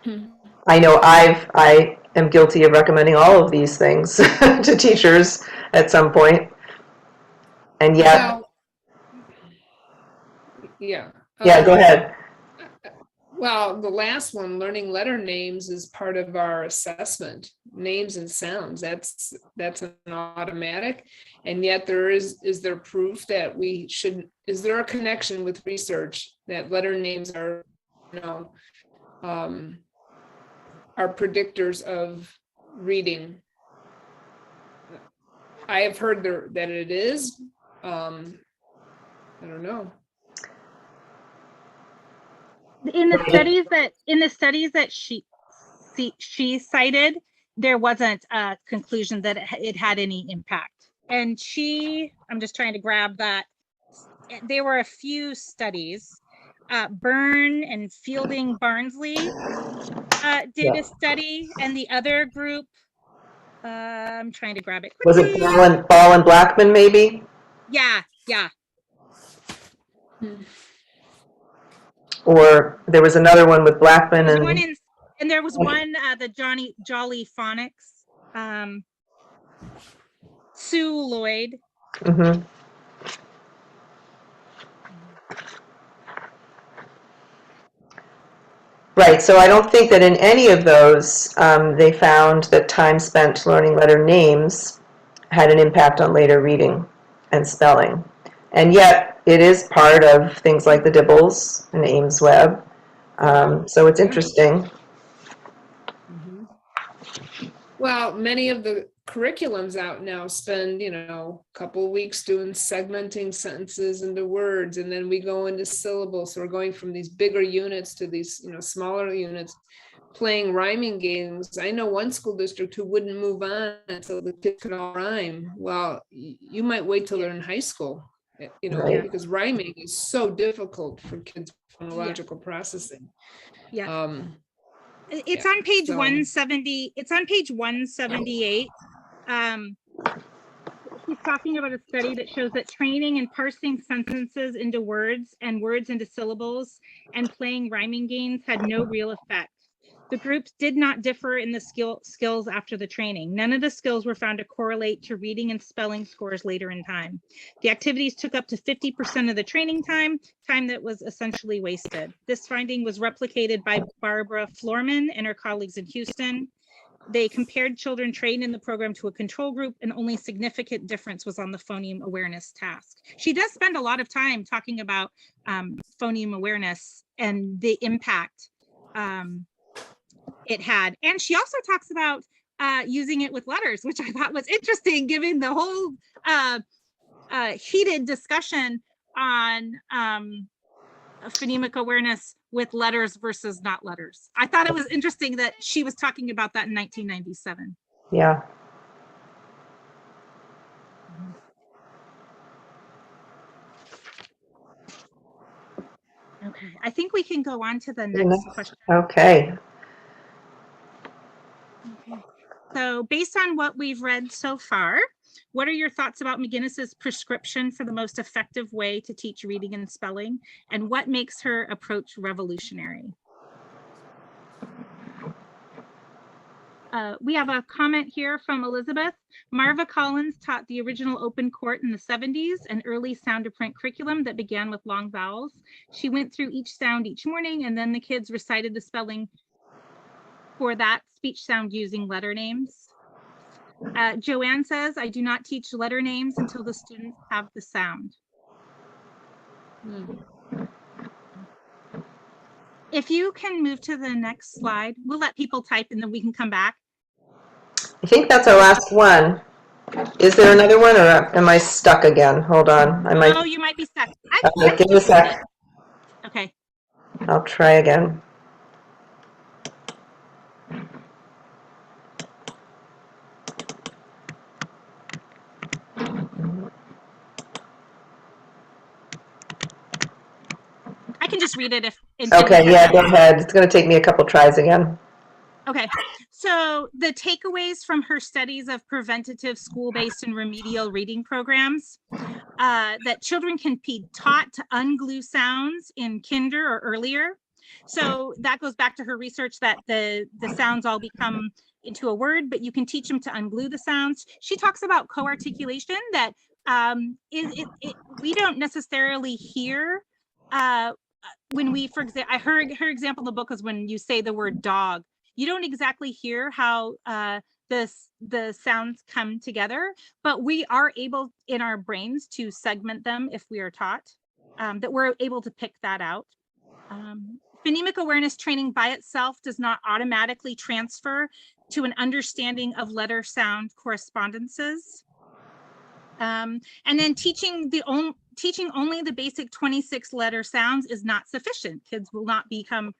Hmm. I know I am guilty of recommending all of these things to teachers at some point. And yet, Well, yeah. yeah, go ahead. Well, the last one, learning letter names, is part of our assessment. Names and sounds, that's an automatic. And yet is there proof that we should, is there a connection with research that letter names are, are predictors of reading? I have heard that it is. I don't know. In the studies that she cited, there wasn't a conclusion that it had any impact. And I'm just trying to grab that. There were a few studies. Byrne and Fielding Barnsley did a study, and the other group, I'm trying to grab it Was quickly. it Ball and Blackman, maybe? Yeah. Or there was another one with Blackman And there was one, the Jolly Phonics, Sue Lloyd. Mhm. Right, so I don't think that in any of those, they found that time spent learning letter names had an impact on later reading and spelling. And yet, it is part of things like the Dibbles and Ames Web. So it's interesting. Well, many of the curriculums out now spend, a couple of weeks doing segmenting sentences into words, and then we go into syllables. So we're going from these bigger units to these, smaller units, playing rhyming games. I know one school district who wouldn't move on until the kids could all rhyme. Well, you might wait till they're in high school, Right. because rhyming is so difficult for kids' phonological processing. Yeah. It's on page 170. It's on page 178. He's talking about a study that shows that training and parsing sentences into words and words into syllables and playing rhyming games had no real effect. The groups did not differ in the skills after the training. None of the skills were found to correlate to reading and spelling scores later in time. The activities took up to 50% of the training time that was essentially wasted. This finding was replicated by Barbara Florman and her colleagues in Houston. They compared children trained in the program to a control group, and only significant difference was on the phoneme awareness task. She does spend a lot of time talking about phoneme awareness and the impact it had. And she also talks about using it with letters, which I thought was interesting, given the whole heated discussion on phonemic awareness with letters versus not letters. I thought it was interesting that she was talking about that in 1997. Yeah. Okay, I think we can go on to the next question. Okay. So based on what we've read so far, what are your thoughts about McGuinness's prescription for the most effective way to teach reading and spelling? And what makes her approach revolutionary? We have a comment here from Elizabeth. Marva Collins taught the original open court in the 70s, an early sound to print curriculum that began with long vowels. She went through each sound each morning, and then the kids recited the spelling for that speech sound using letter names. Joanne says, I do not teach letter names until the students have the sound. If you can move to the next slide, we'll let people type and then we can come back. I think that's our last one. Is there another one, or am I stuck again? Hold on. Oh, you might be stuck. Give me a sec. Okay. I'll try again. I can just read it if. Okay, yeah, go ahead. It's going to take me a couple tries again. Okay, so the takeaways from her studies of preventative school-based and remedial reading programs, that children can be taught to unglue sounds in kinder or earlier. So that goes back to her research that the sounds all become into a word, but you can teach them to unglue the sounds. She talks about co-articulation, that we don't necessarily hear when we, for example, her example in the book is when you say the word dog. You don't exactly hear how the sounds come together, but we are able in our brains to segment them if we are taught, that we're able to pick that out. Phonemic awareness training by itself does not automatically transfer to an understanding of letter sound correspondences. And then teaching teaching only the basic 26 letter sounds is not sufficient. Kids will not become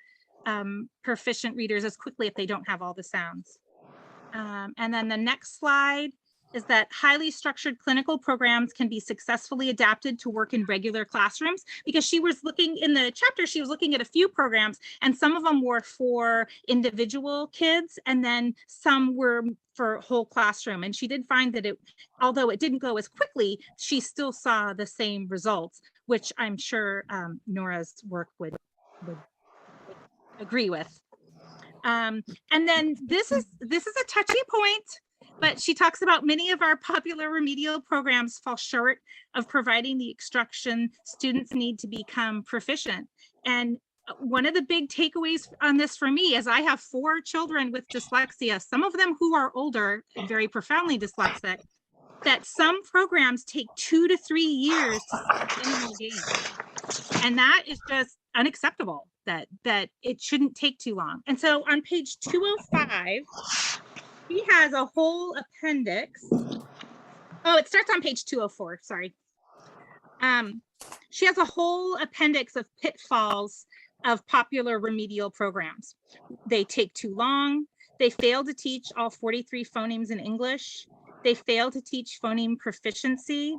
proficient readers as quickly if they don't have all the sounds. And then the next slide is that highly structured clinical programs can be successfully adapted to work in regular classrooms, because she was looking in the chapter, she was looking at a few programs, and some of them were for individual kids, and then some were for whole classroom. And she did find that although it didn't go as quickly, she still saw the same results, which I'm sure Nora's work would agree with. And then this is a touchy point, but she talks about many of our popular remedial programs fall short of providing the instruction students need to become proficient. And one of the big takeaways on this for me is I have 4 children with dyslexia, some of them who are older and very profoundly dyslexic, that some programs take 2 to 3 years to in the game. And that is just unacceptable, that it shouldn't take too long. And so on page 205, he has a whole appendix. Oh, it starts on page 204, sorry. She has a whole appendix of pitfalls of popular remedial programs. They take too long. They fail to teach all 43 phonemes in English. They fail to teach phoneme proficiency.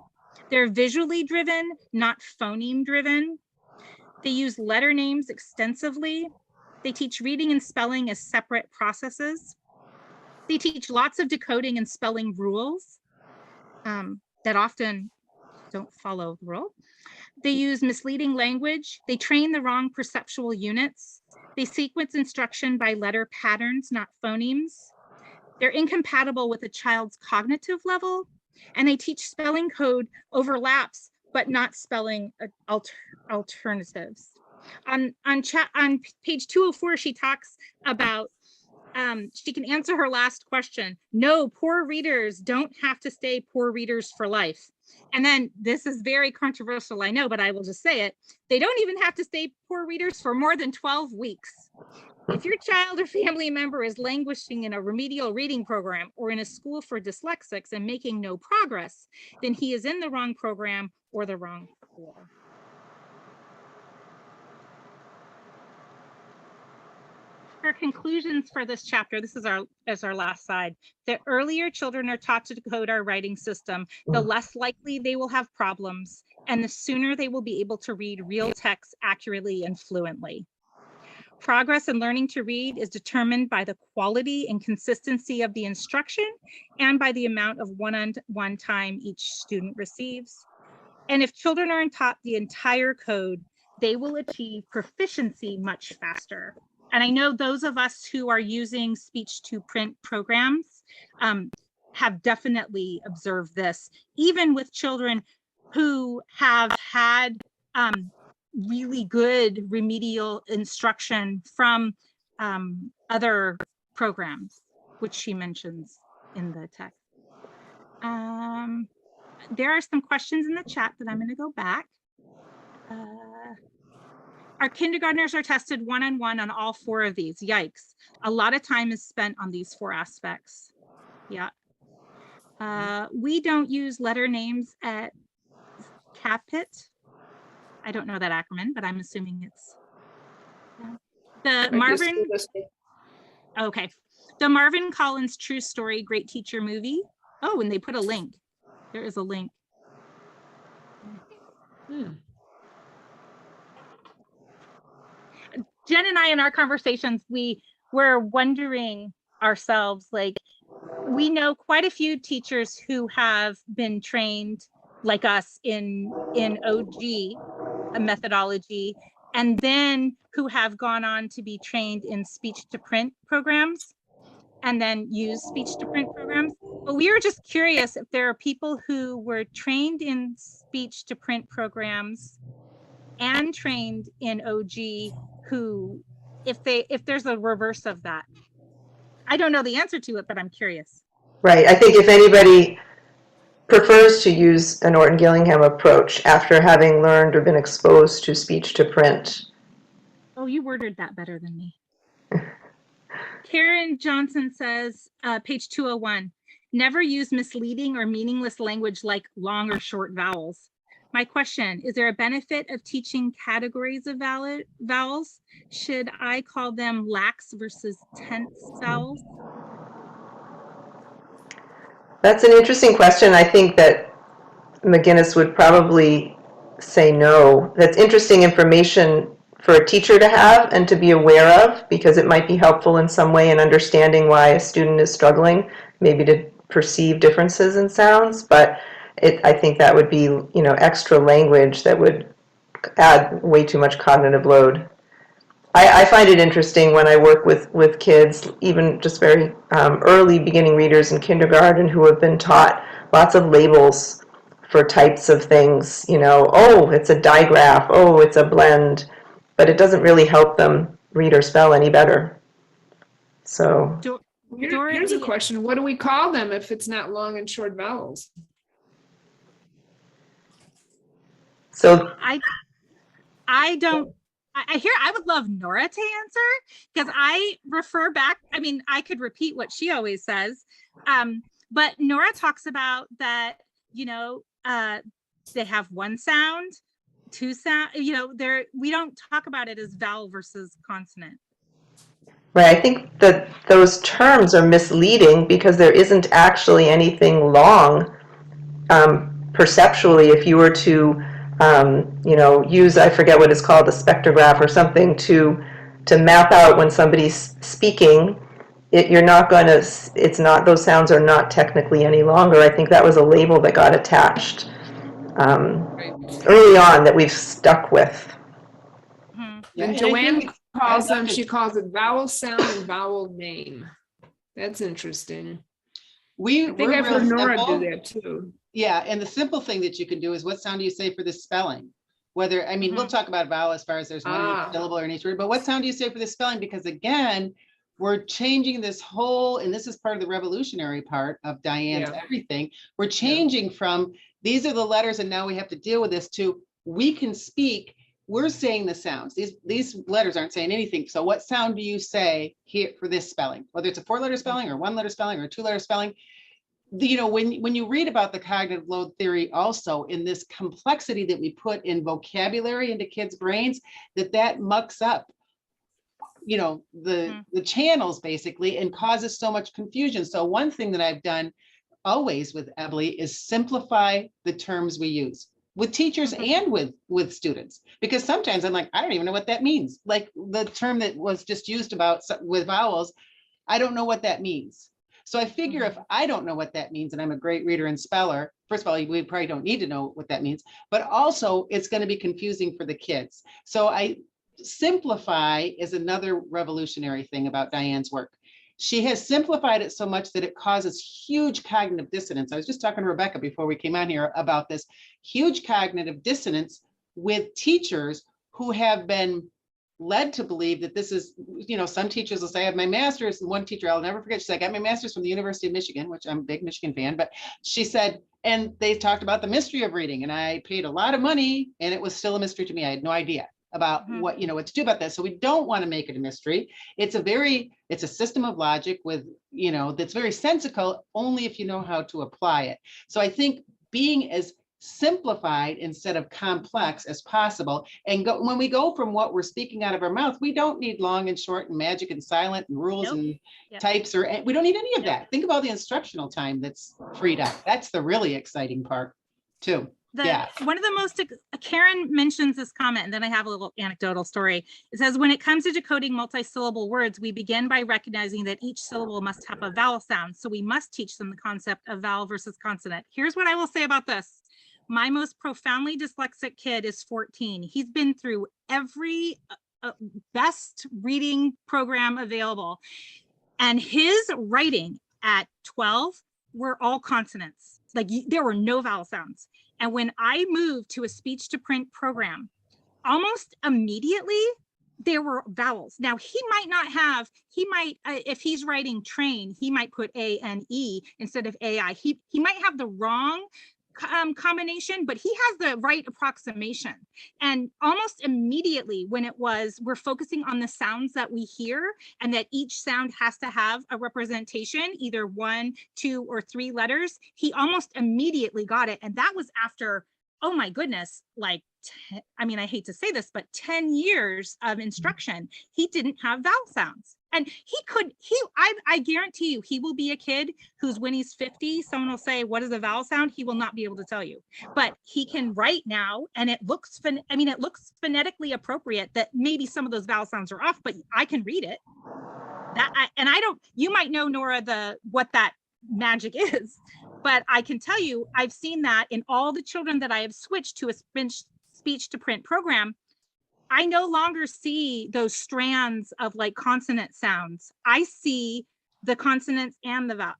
They're visually driven, not phoneme driven. They use letter names extensively. They teach reading and spelling as separate processes. They teach lots of decoding and spelling rules that often don't follow the rule. They use misleading language. They train the wrong perceptual units. They sequence instruction by letter patterns, not phonemes. They're incompatible with a child's cognitive level. And they teach spelling code overlaps, but not spelling alternatives. On page 204, she talks about she can answer her last question. No, poor readers don't have to stay poor readers for life. And then this is very controversial, I know, but I will just say it. They don't even have to stay poor readers for more than 12 weeks. If your child or family member is languishing in a remedial reading program or in a school for dyslexics and making no progress, then he is in the wrong program or the wrong school. Her conclusions for this chapter, this is our last slide. The earlier children are taught to decode our writing system, the less likely they will have problems, and the sooner they will be able to read real text accurately and fluently. Progress in learning to read is determined by the quality and consistency of the instruction and by the amount of one-on-one time each student receives. And if children are taught the entire code, they will achieve proficiency much faster. And I know those of us who are using speech to print programs have definitely observed this, even with children who have had really good remedial instruction from other programs, which she mentions in the text. There are some questions in the chat that I'm going to go back. Our kindergartners are tested one-on-one on all 4 of these. Yikes. A lot of time is spent on these 4 aspects. Yeah. We don't use letter names at Chpt. I don't know that acronym, but I'm assuming it's the Marvin. Okay. The Marvin Collins True Story Great Teacher movie. Oh, and they put a link. There is a link. Jen and I, in our conversations, we were wondering ourselves, like, we know quite a few teachers who have been trained like us in OG, a methodology, and then who have gone on to be trained in speech to print programs and then use speech to print programs. But we were just curious if there are people who were trained in speech to print programs and trained in OG who, if there's a reverse of that. I don't know the answer to it, but I'm curious. Right. I think if anybody prefers to use an Orton-Gillingham approach after having learned or been exposed to speech to print. Oh, you worded that better than me. Karen Johnson says, page 201, never use misleading or meaningless language like long or short vowels. My question, is there a benefit of teaching categories of vowels? Should I call them lax versus tense vowels? That's an interesting question. I think that McGuiness would probably say no. That's interesting information for a teacher to have and to be aware of, because it might be helpful in some way in understanding why a student is struggling, maybe to perceive differences in sounds. But I think that would be, extra language that would add way too much cognitive load. I find it interesting when I work with kids, even just very early beginning readers in kindergarten, who have been taught lots of labels for types of things, oh, it's a digraph, oh, it's a blend, but it doesn't really help them read or spell any better. So here's a question. What do we call them if it's not long and short vowels? So I would love Nora to answer, because I refer back, I could repeat what she always says, but Nora talks about that, they have one sound, two sound, we don't talk about it as vowel versus consonant. Right, I think that those terms are misleading because there isn't actually anything long perceptually. If you were to use, I forget what it's called, a spectrograph or something, to map out when somebody's speaking, those sounds are not technically any longer. I think that was a label that got attached early on that we've stuck with. Yeah, and Joanne calls them, she calls it vowel sound and vowel name. That's interesting. I think I've heard Nora do that too. Yeah, and the simple thing that you can do is, what sound do you say for this spelling? Whether, we'll talk about vowel as far as there's one syllable or in each word, but what sound do you say for this spelling? Because again, we're changing this whole, and this is part of the revolutionary part of Diane's everything. We're changing from these are the letters and now we have to deal with this to we can speak, we're saying the sounds. These letters aren't saying anything. So what sound do you say here for this spelling? Whether it's a 4-letter spelling or 1-letter spelling or a 2-letter spelling. When you read about the cognitive load theory, also in this complexity that we put in vocabulary into kids' brains, that mucks up, the channels basically, and causes so much confusion. So one thing that I've done always with Emily is simplify the terms we use with teachers and with students, because sometimes I'm like, I don't even know what that means. Like the term that was just used with vowels, I don't know what that means. So I figure if I don't know what that means, and I'm a great reader and speller, first of all, we probably don't need to know what that means, but also it's going to be confusing for the kids. So simplify is another revolutionary thing about Diane's work. She has simplified it so much that it causes huge cognitive dissonance. I was just talking to Rebecca before we came on here about this huge cognitive dissonance with teachers who have been led to believe that this is, some teachers will say, I have my master's, and one teacher I'll never forget, she said, I got my master's from the University of Michigan, which I'm a big Michigan fan, but she said, and they talked about the mystery of reading, and I paid a lot of money, and it was still a mystery to me. I had no idea about what to do about this. So we don't want to make it a mystery. It's a system of logic with, that's very sensical only if you know how to apply it. So I think being as simplified instead of complex as possible, and when we go from what we're speaking out of our mouth, we don't need long and short and magic and silent and rules and types, or we don't need any of that. Think about the instructional time that's freed up. That's the really exciting part too. One of the most, Karen mentions this comment, and then I have a little anecdotal story. It says, when it comes to decoding multi-syllable words, we begin by recognizing that each syllable must have a vowel sound. So we must teach them the concept of vowel versus consonant. Here's what I will say about this. My most profoundly dyslexic kid is 14. He's been through every best reading program available. And his writing at 12 were all consonants. Like there were no vowel sounds. And when I moved to a speech to print program, almost immediately there were vowels. Now he might, if he's writing train, he might put A-N-E instead of A-I. He might have the wrong combination, but he has the right approximation. And almost immediately when we're focusing on the sounds that we hear, and that each sound has to have a representation, either 1, 2, or 3 letters, he almost immediately got it. And that was after oh my goodness, like, I mean, I hate to say this, but 10 years of instruction, he didn't have vowel sounds. And I guarantee you, he will be a kid who's, when he's 50, someone will say, what is a vowel sound? He will not be able to tell you, but he can write now. And it looks, it looks phonetically appropriate, that maybe some of those vowel sounds are off, but I can read it. You might know, Nora, what that magic is, but I can tell you, I've seen that in all the children that I have switched to a speech to print program. I no longer see those strands of like consonant sounds. I see the consonants and the vowels.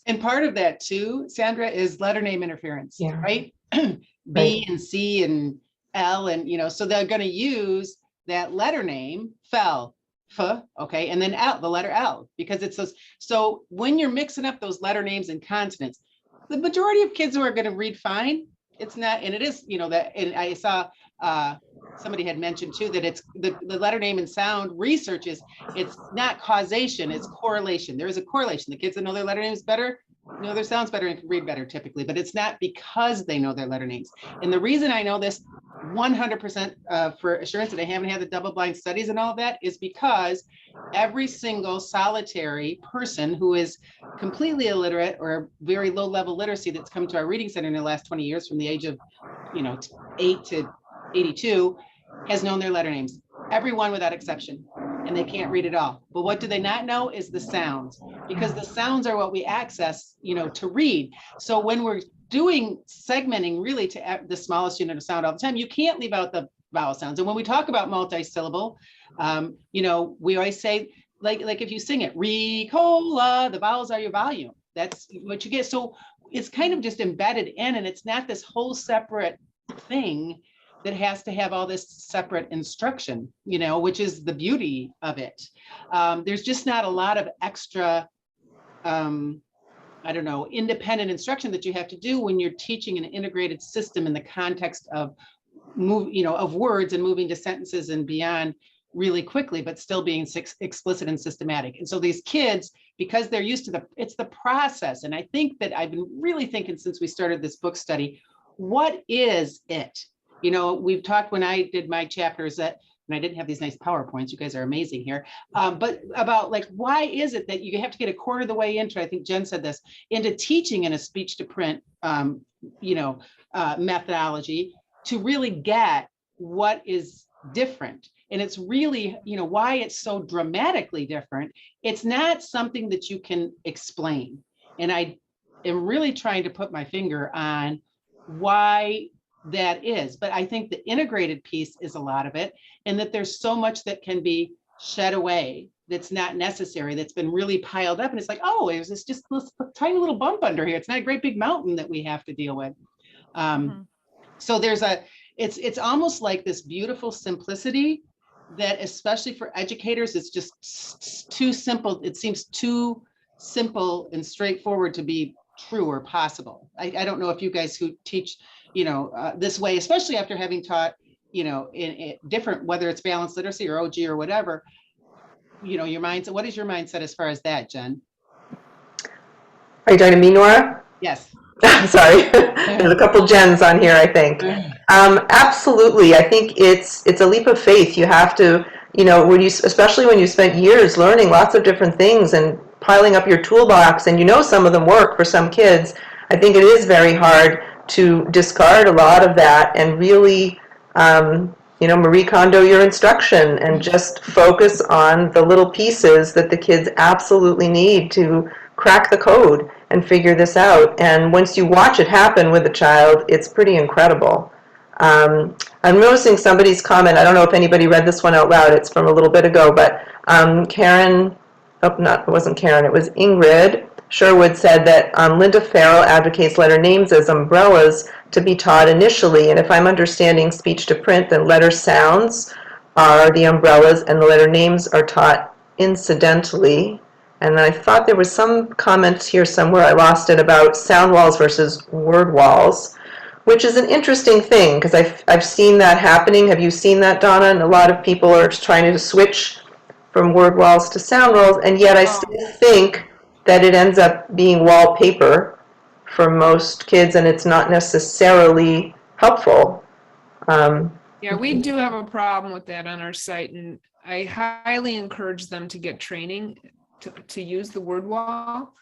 And part of that too, Sandra, is letter name interference, Yeah. right? B Right. and C and L, and so they're going to use that letter name, fell, f, okay, and then L, the letter L, because it's those. So when you're mixing up those letter names and consonants, the majority of kids who are going to read fine, it's not, and it is, that, and I saw somebody had mentioned too, that it's the letter name and sound research is, it's not causation, it's correlation. There is a correlation. The kids that know their letter names better, know their sounds better and can read better typically, but it's not because they know their letter names. And the reason I know this 100% for assurance that I haven't had the double blind studies and all of that is because every single solitary person who is completely illiterate or very low level literacy that's come to our reading center in the last 20 years from the age of 8 to 82 has known their letter names, everyone without exception, and they can't read at all. But what do they not know is the sounds, because the sounds are what we access, to read. So when we're doing segmenting really to the smallest unit of sound all the time, you can't leave out the vowel sounds. And when we talk about multi-syllable, we always say, like if you sing it, Ricola, the vowels are your volume. That's what you get. So it's kind of just embedded in, and it's not this whole separate thing that has to have all this separate instruction, which is the beauty of it. There's just not a lot of extra, independent instruction that you have to do when you're teaching an integrated system in the context of of words and moving to sentences and beyond really quickly, but still being explicit and systematic. And so these kids, because they're used to it's the process. And I think that I've been really thinking since we started this book study, what is it? We've talked when I did my chapters and I didn't have these nice PowerPoints, you guys are amazing here, but about why is it that you have to get a quarter of the way into, I think Jen said this, into teaching in a speech to print, methodology to really get what is different. And it's really, why it's so dramatically different. It's not something that you can explain. And I am really trying to put my finger on why that is. But I think the integrated piece is a lot of it, and that there's so much that can be shed away that's not necessary, that's been really piled up. And it's like, oh, it was just this tiny little bump under here. It's not a great big mountain that we have to deal with. So there's it's almost like this beautiful simplicity that, especially for educators, it's just too simple. It seems too simple and straightforward to be true or possible. I don't know if you guys who teach, this way, especially after having taught, in different, whether it's balanced literacy or OG or whatever, your mindset, what is your mindset as far as that, Jen? Are you talking to me, Nora? Yes. Sorry, there's a couple Jens on here, I think. Absolutely, I think it's a leap of faith. You have to, especially when you spent years learning lots of different things and piling up your toolbox, and some of them work for some kids. I think it is very hard to discard a lot of that and really, Marie Kondo your instruction and just focus on the little pieces that the kids absolutely need to crack the code and figure this out. And once you watch it happen with a child, it's pretty incredible. I'm noticing somebody's comment. I don't know if anybody read this one out loud. It's from a little bit ago, but Karen, it wasn't Karen, it was Ingrid Sherwood said that Linda Farrell advocates letter names as umbrellas to be taught initially. And if I'm understanding speech to print, then letter sounds are the umbrellas and the letter names are taught incidentally. And I thought there was some comments here somewhere, I lost it, about sound walls versus word walls, which is an interesting thing because I've seen that happening. Have you seen that, Donna? And a lot of people are trying to switch from word walls to sound walls, and yet I still think that it ends up being wallpaper for most kids, and it's not necessarily helpful. Yeah, we do have a problem with that on our site, and I highly encourage them to get training to use the word wall,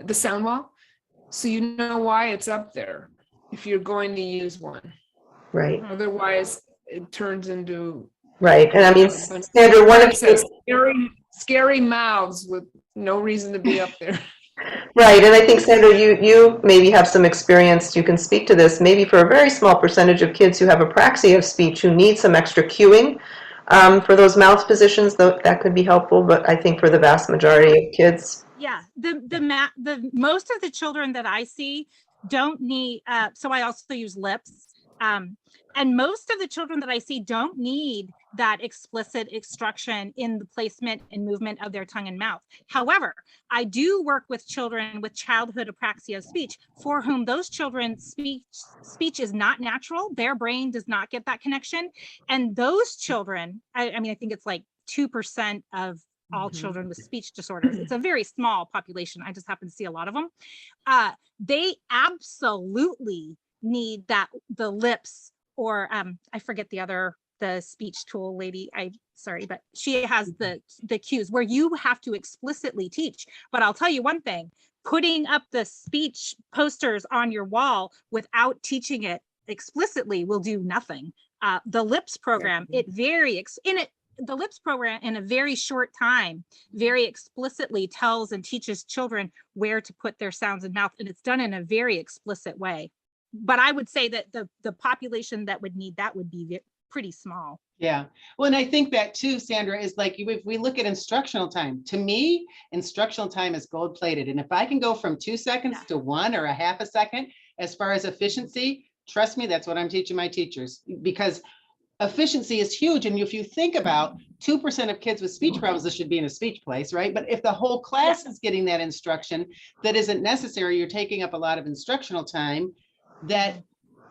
the sound wall, so you know why it's up there if you're going to use one. Right, Otherwise, it turns into right. And I mean, a bunch Sandra, one of of scary mouths with no reason to be up there. right, and I think, Sandra, you maybe have some experience, you can speak to this, maybe for a very small percentage of kids who have apraxia of speech who need some extra cueing for those mouth positions, though that could be helpful, but I think for the vast majority of kids. Yeah, the most of the children that I see don't need, so I also use lips. And most of the children that I see don't need that explicit instruction in the placement and movement of their tongue and mouth. However, I do work with children with childhood apraxia of speech for whom those children's speech is not natural. Their brain does not get that connection. And those children, I mean, I think it's like 2% of all children with speech disorders. It's a very small population. I just happen to see a lot of them. They absolutely need the lips, or I forget the speech tool lady. Sorry, but she has the cues where you have to explicitly teach. But I'll tell you one thing, putting up the speech posters on your wall without teaching it explicitly will do nothing. The lips program, the lips program in a very short time very explicitly tells and teaches children where to put their sounds in mouth, and it's done in a very explicit way. But I would say that the population that would need that would be pretty small. Yeah, well, and I think that too, Sandra, is like, if we look at instructional time, to me, instructional time is gold plated. And if I can go from 2 seconds to 1 or a half a second, as far as efficiency, trust me, that's what I'm teaching my teachers, because efficiency is huge. And if you think about 2% of kids with speech problems, this should be in a speech place, right? But if the whole class is getting that instruction that isn't necessary, you're taking up a lot of instructional time that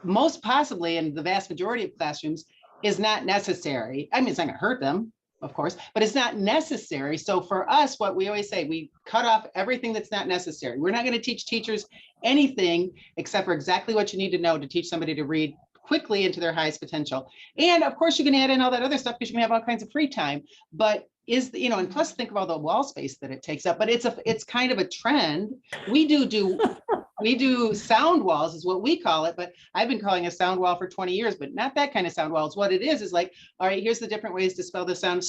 most possibly in the vast majority of classrooms is not necessary. I mean, it's not going to hurt them, of course, but it's not necessary. So for us, what we always say, we cut off everything that's not necessary. We're not going to teach teachers anything except for exactly what you need to know to teach somebody to read quickly into their highest potential. And of course, you can add in all that other stuff because you can have all kinds of free time. But and plus think of all the wall space that it takes up. But it's kind of a trend. We do sound walls is what we call it, but I've been calling a sound wall for 20 years, but not that kind of sound walls. What it is like, all right, here's the different ways to spell the sound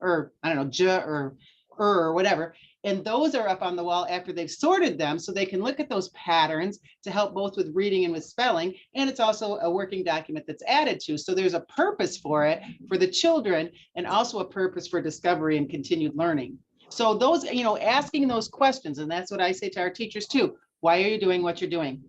or I don't know, j or whatever. And those are up on the wall after they've sorted them, so they can look at those patterns to help both with reading and with spelling. And it's also a working document that's added to. So there's a purpose for it for the children, and also a purpose for discovery and continued learning. So those, asking those questions, and that's what I say to our teachers too. Why are you doing what you're doing?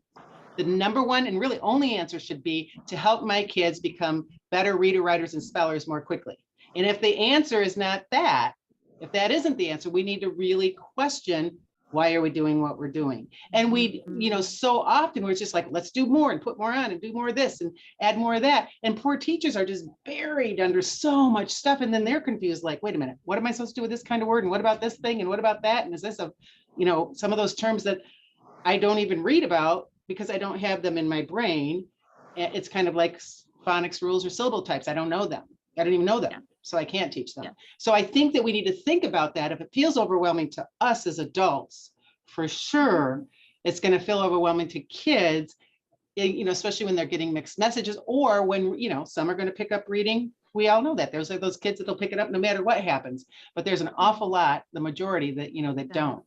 The number one and really only answer should be to help my kids become better reader, writers, and spellers more quickly. And if the answer is not that, if that isn't the answer, we need to really question, why are we doing what we're doing? And we, so often we're just like, let's do more and put more on and do more of this and add more of that. And poor teachers are just buried under so much stuff. And then they're confused, like, wait a minute, what am I supposed to do with this kind of word? And what about this thing? And what about that? And is this some of those terms that I don't even read about because I don't have them in my brain. It's kind of like phonics rules or syllable types. I don't know them. I don't even know them. So I can't teach them. So I think that we need to think about that. If it feels overwhelming to us as adults, for sure, it's going to feel overwhelming to kids, especially when they're getting mixed messages, or when, some are going to pick up reading. We all know that. There's like those kids that'll pick it up no matter what happens. But there's an awful lot, the majority that, that don't.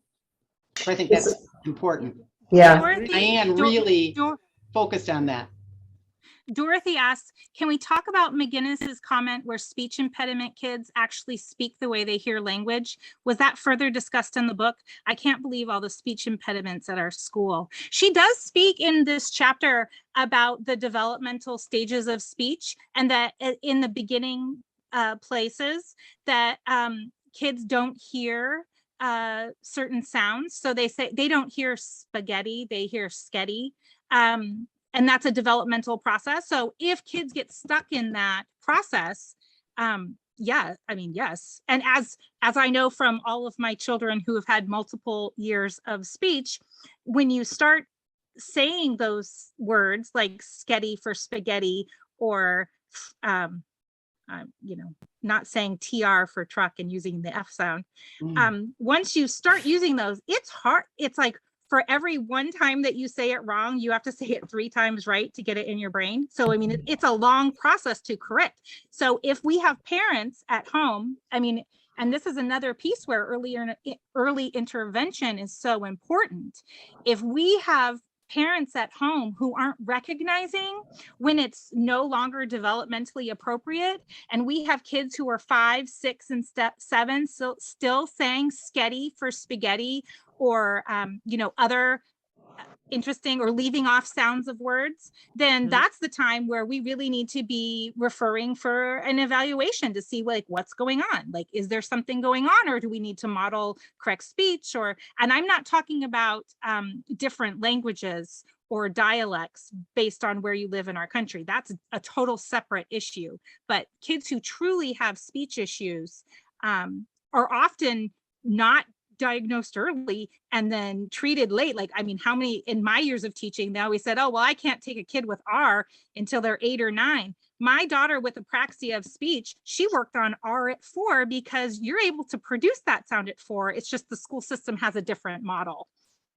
So I think that's important. Yeah. Diane really focused on that. Dorothy asks, can we talk about McGuinness's comment where speech impediment kids actually speak the way they hear language? Was that further discussed in the book? I can't believe all the speech impediments at our school. She does speak in this chapter about the developmental stages of speech, and that in the beginning places that kids don't hear certain sounds. So they say they don't hear spaghetti, they hear sketty. And that's a developmental process. So if kids get stuck in that process, yes. And as I know from all of my children who have had multiple years of speech, when you start saying those words like sketty for spaghetti, or not saying TR for truck and using the F sound. Once you start using those, it's hard. It's like for every one time that you say it wrong, you have to say it 3 times right to get it in your brain. So, I mean, it's a long process to correct. So if we have parents at home, I mean, and this is another piece where early intervention is so important. If we have parents at home who aren't recognizing when it's no longer developmentally appropriate, and we have kids who are 5, 6, and 7 still saying sketty for spaghetti, or other interesting, or leaving off sounds of words, then that's the time where we really need to be referring for an evaluation to see like what's going on. Like, is there something going on, or do we need to model correct speech? And I'm not talking about different languages or dialects based on where you live in our country. That's a total separate issue. But kids who truly have speech issues are often not diagnosed early and then treated late. Like, I mean, how many in my years of teaching, they always said, oh, well, I can't take a kid with R until they're 8 or 9. My daughter with apraxia of speech, she worked on R at 4 because you're able to produce that sound at 4. It's just the school system has a different model.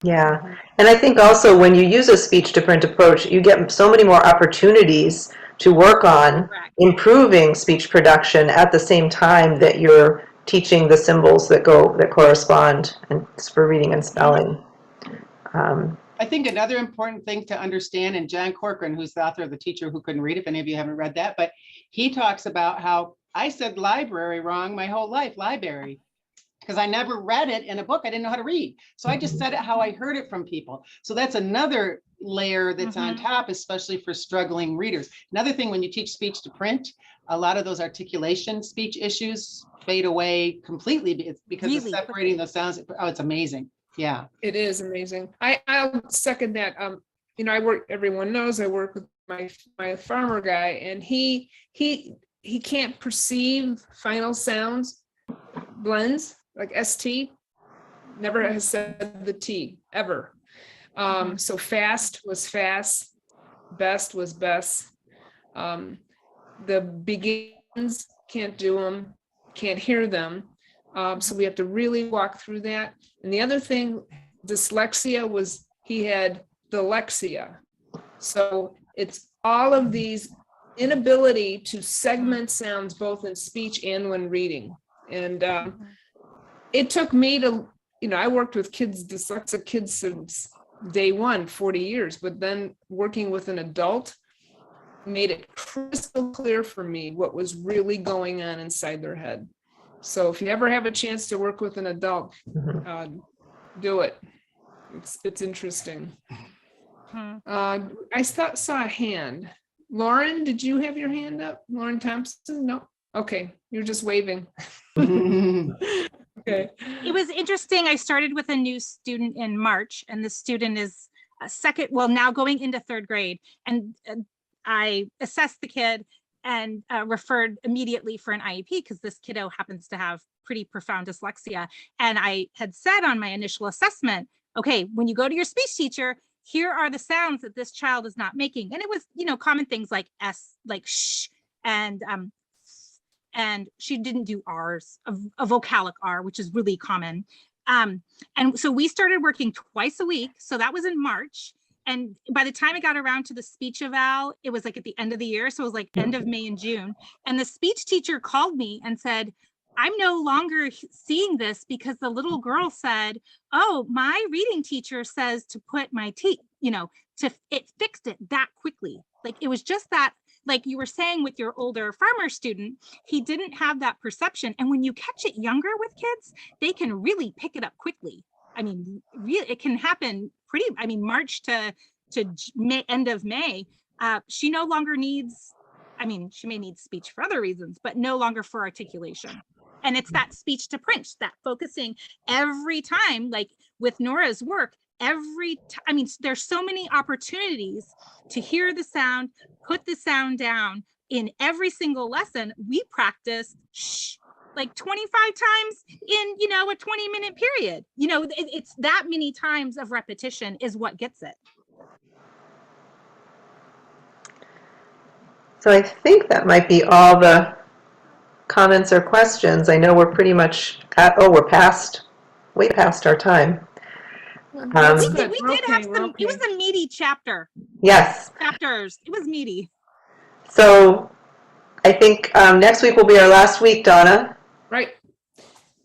Yeah, and I think also when you use a speech to print approach, you get so many more opportunities to work on improving speech production at the same time that you're teaching the symbols that correspond, and for reading and spelling. I think another important thing to understand, and John Corcoran, who's the author of The Teacher Who Couldn't Read, if any of you haven't read that, but he talks about how I said library wrong my whole life, library, because I never read it in a book. I didn't know how to read. So I just said it how I heard it from people. So that's another layer that's on top, especially for struggling readers. Another thing, when you teach speech to print, a lot of those articulation speech issues fade away completely because really? Of separating those sounds. Oh, it's amazing. Yeah. It is amazing. I'll second that. Everyone knows I work with my farmer guy, and he can't perceive final sounds, blends, like ST, never has said the T ever. So fast was fast, best was best. The begins can't do them, can't hear them. So we have to really walk through that. And the other thing, dyslexia was, he had dyslexia. So it's all of these inability to segment sounds both in speech and when reading. And it took me to, I worked with dyslexic kids since day one, 40 years, but then working with an adult made it crystal clear for me what was really going on inside their head. So if you ever have a chance to work with an adult, do it. It's interesting. I saw a hand. Lauren, did you have your hand up? Lauren Thompson? No. Okay, you're just waving. Okay. It was interesting. I started with a new student in March, and the student is now going into 3rd grade. And I assessed the kid and referred immediately for an IEP because this kiddo happens to have pretty profound dyslexia. And I had said on my initial assessment, okay, when you go to your speech teacher, here are the sounds that this child is not making. And it was, common things like S, like sh, and she didn't do R's, a vocalic R, which is really common. And so we started working twice a week. So that was in March. And by the time I got around to the speech eval, it was like at the end of the year. So it was like end of May and June. And the speech teacher called me and said, I'm no longer seeing this because the little girl said, oh, my reading teacher says to put my teeth, it fixed it that quickly. Like it was just that, like you were saying with your older farmer student, he didn't have that perception. And when you catch it younger with kids, they can really pick it up quickly. I mean, really, it can happen March to May, end of May. She no longer needs, she may need speech for other reasons, but no longer for articulation. And it's that speech to print, that focusing every time, like with Nora's work, there's so many opportunities to hear the sound, put the sound down. In every single lesson, we practice like 25 times in, a 20-minute period. It's that many times of repetition is what gets it. So I think that might be all the comments or questions. I know we're pretty much at, oh, we're way past our time. That's We good. did We're have okay, we're some, it was okay. a meaty chapter, Yes. chapters. It was meaty. So I think next week will be our last week, Donna. Right.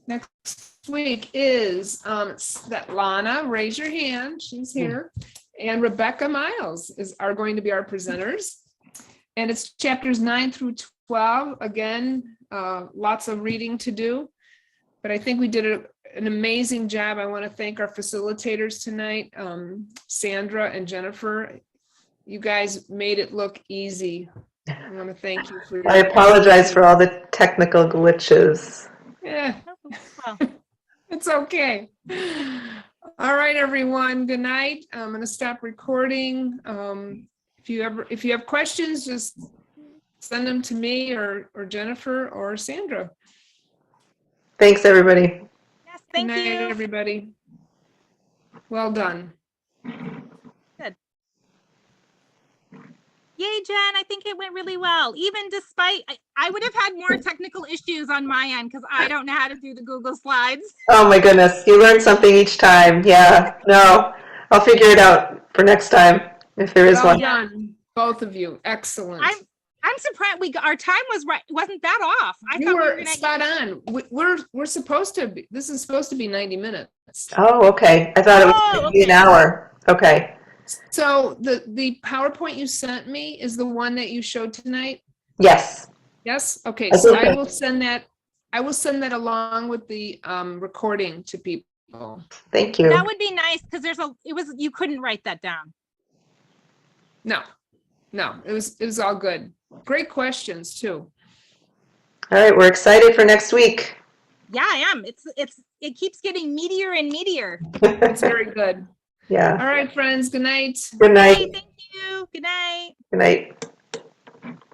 Next week is that Lana, raise your hand, she's here. And Rebecca Miles are going to be our presenters. And it's chapters 9 through 12. Again, lots of reading to do. But I think we did an amazing job. I want to thank our facilitators tonight, Sandra and Jennifer. You guys made it look easy. I want to thank you for your I apologize for all the technical glitches. Yeah, Well, it's okay. All right, everyone. Good night. I'm going to stop recording. If you have questions, just send them to me or Jennifer or Sandra. Thanks, everybody. yes, Good thank night, you. everybody. Well done. Yay, Jen, I think it went really well. Even despite, I would have had more technical issues on my end because I don't know how to do the Google Slides. Oh my goodness, you learn something each time. Yeah, no, I'll figure it out for next time if there is Well one. done, both of you. Excellent. I'm surprised our time was right. Wasn't that off? I You thought we were gonna- spot on. We're supposed to be, this is supposed to be 90 minutes. Oh, okay. I thought it was going to be an hour. Okay. So the PowerPoint you sent me is the one that you showed tonight? Yes. Yes? Okay, I so think I will send that along with the recording to people. Thank you. That would be nice because you couldn't write that down. No, it was all good. Great questions too. All right, we're excited for next week. Yeah, I am. It keeps getting meatier and meatier. It's very good. Yeah. All right, friends, good night. Good night. Hey, thank you. Good night. Good night.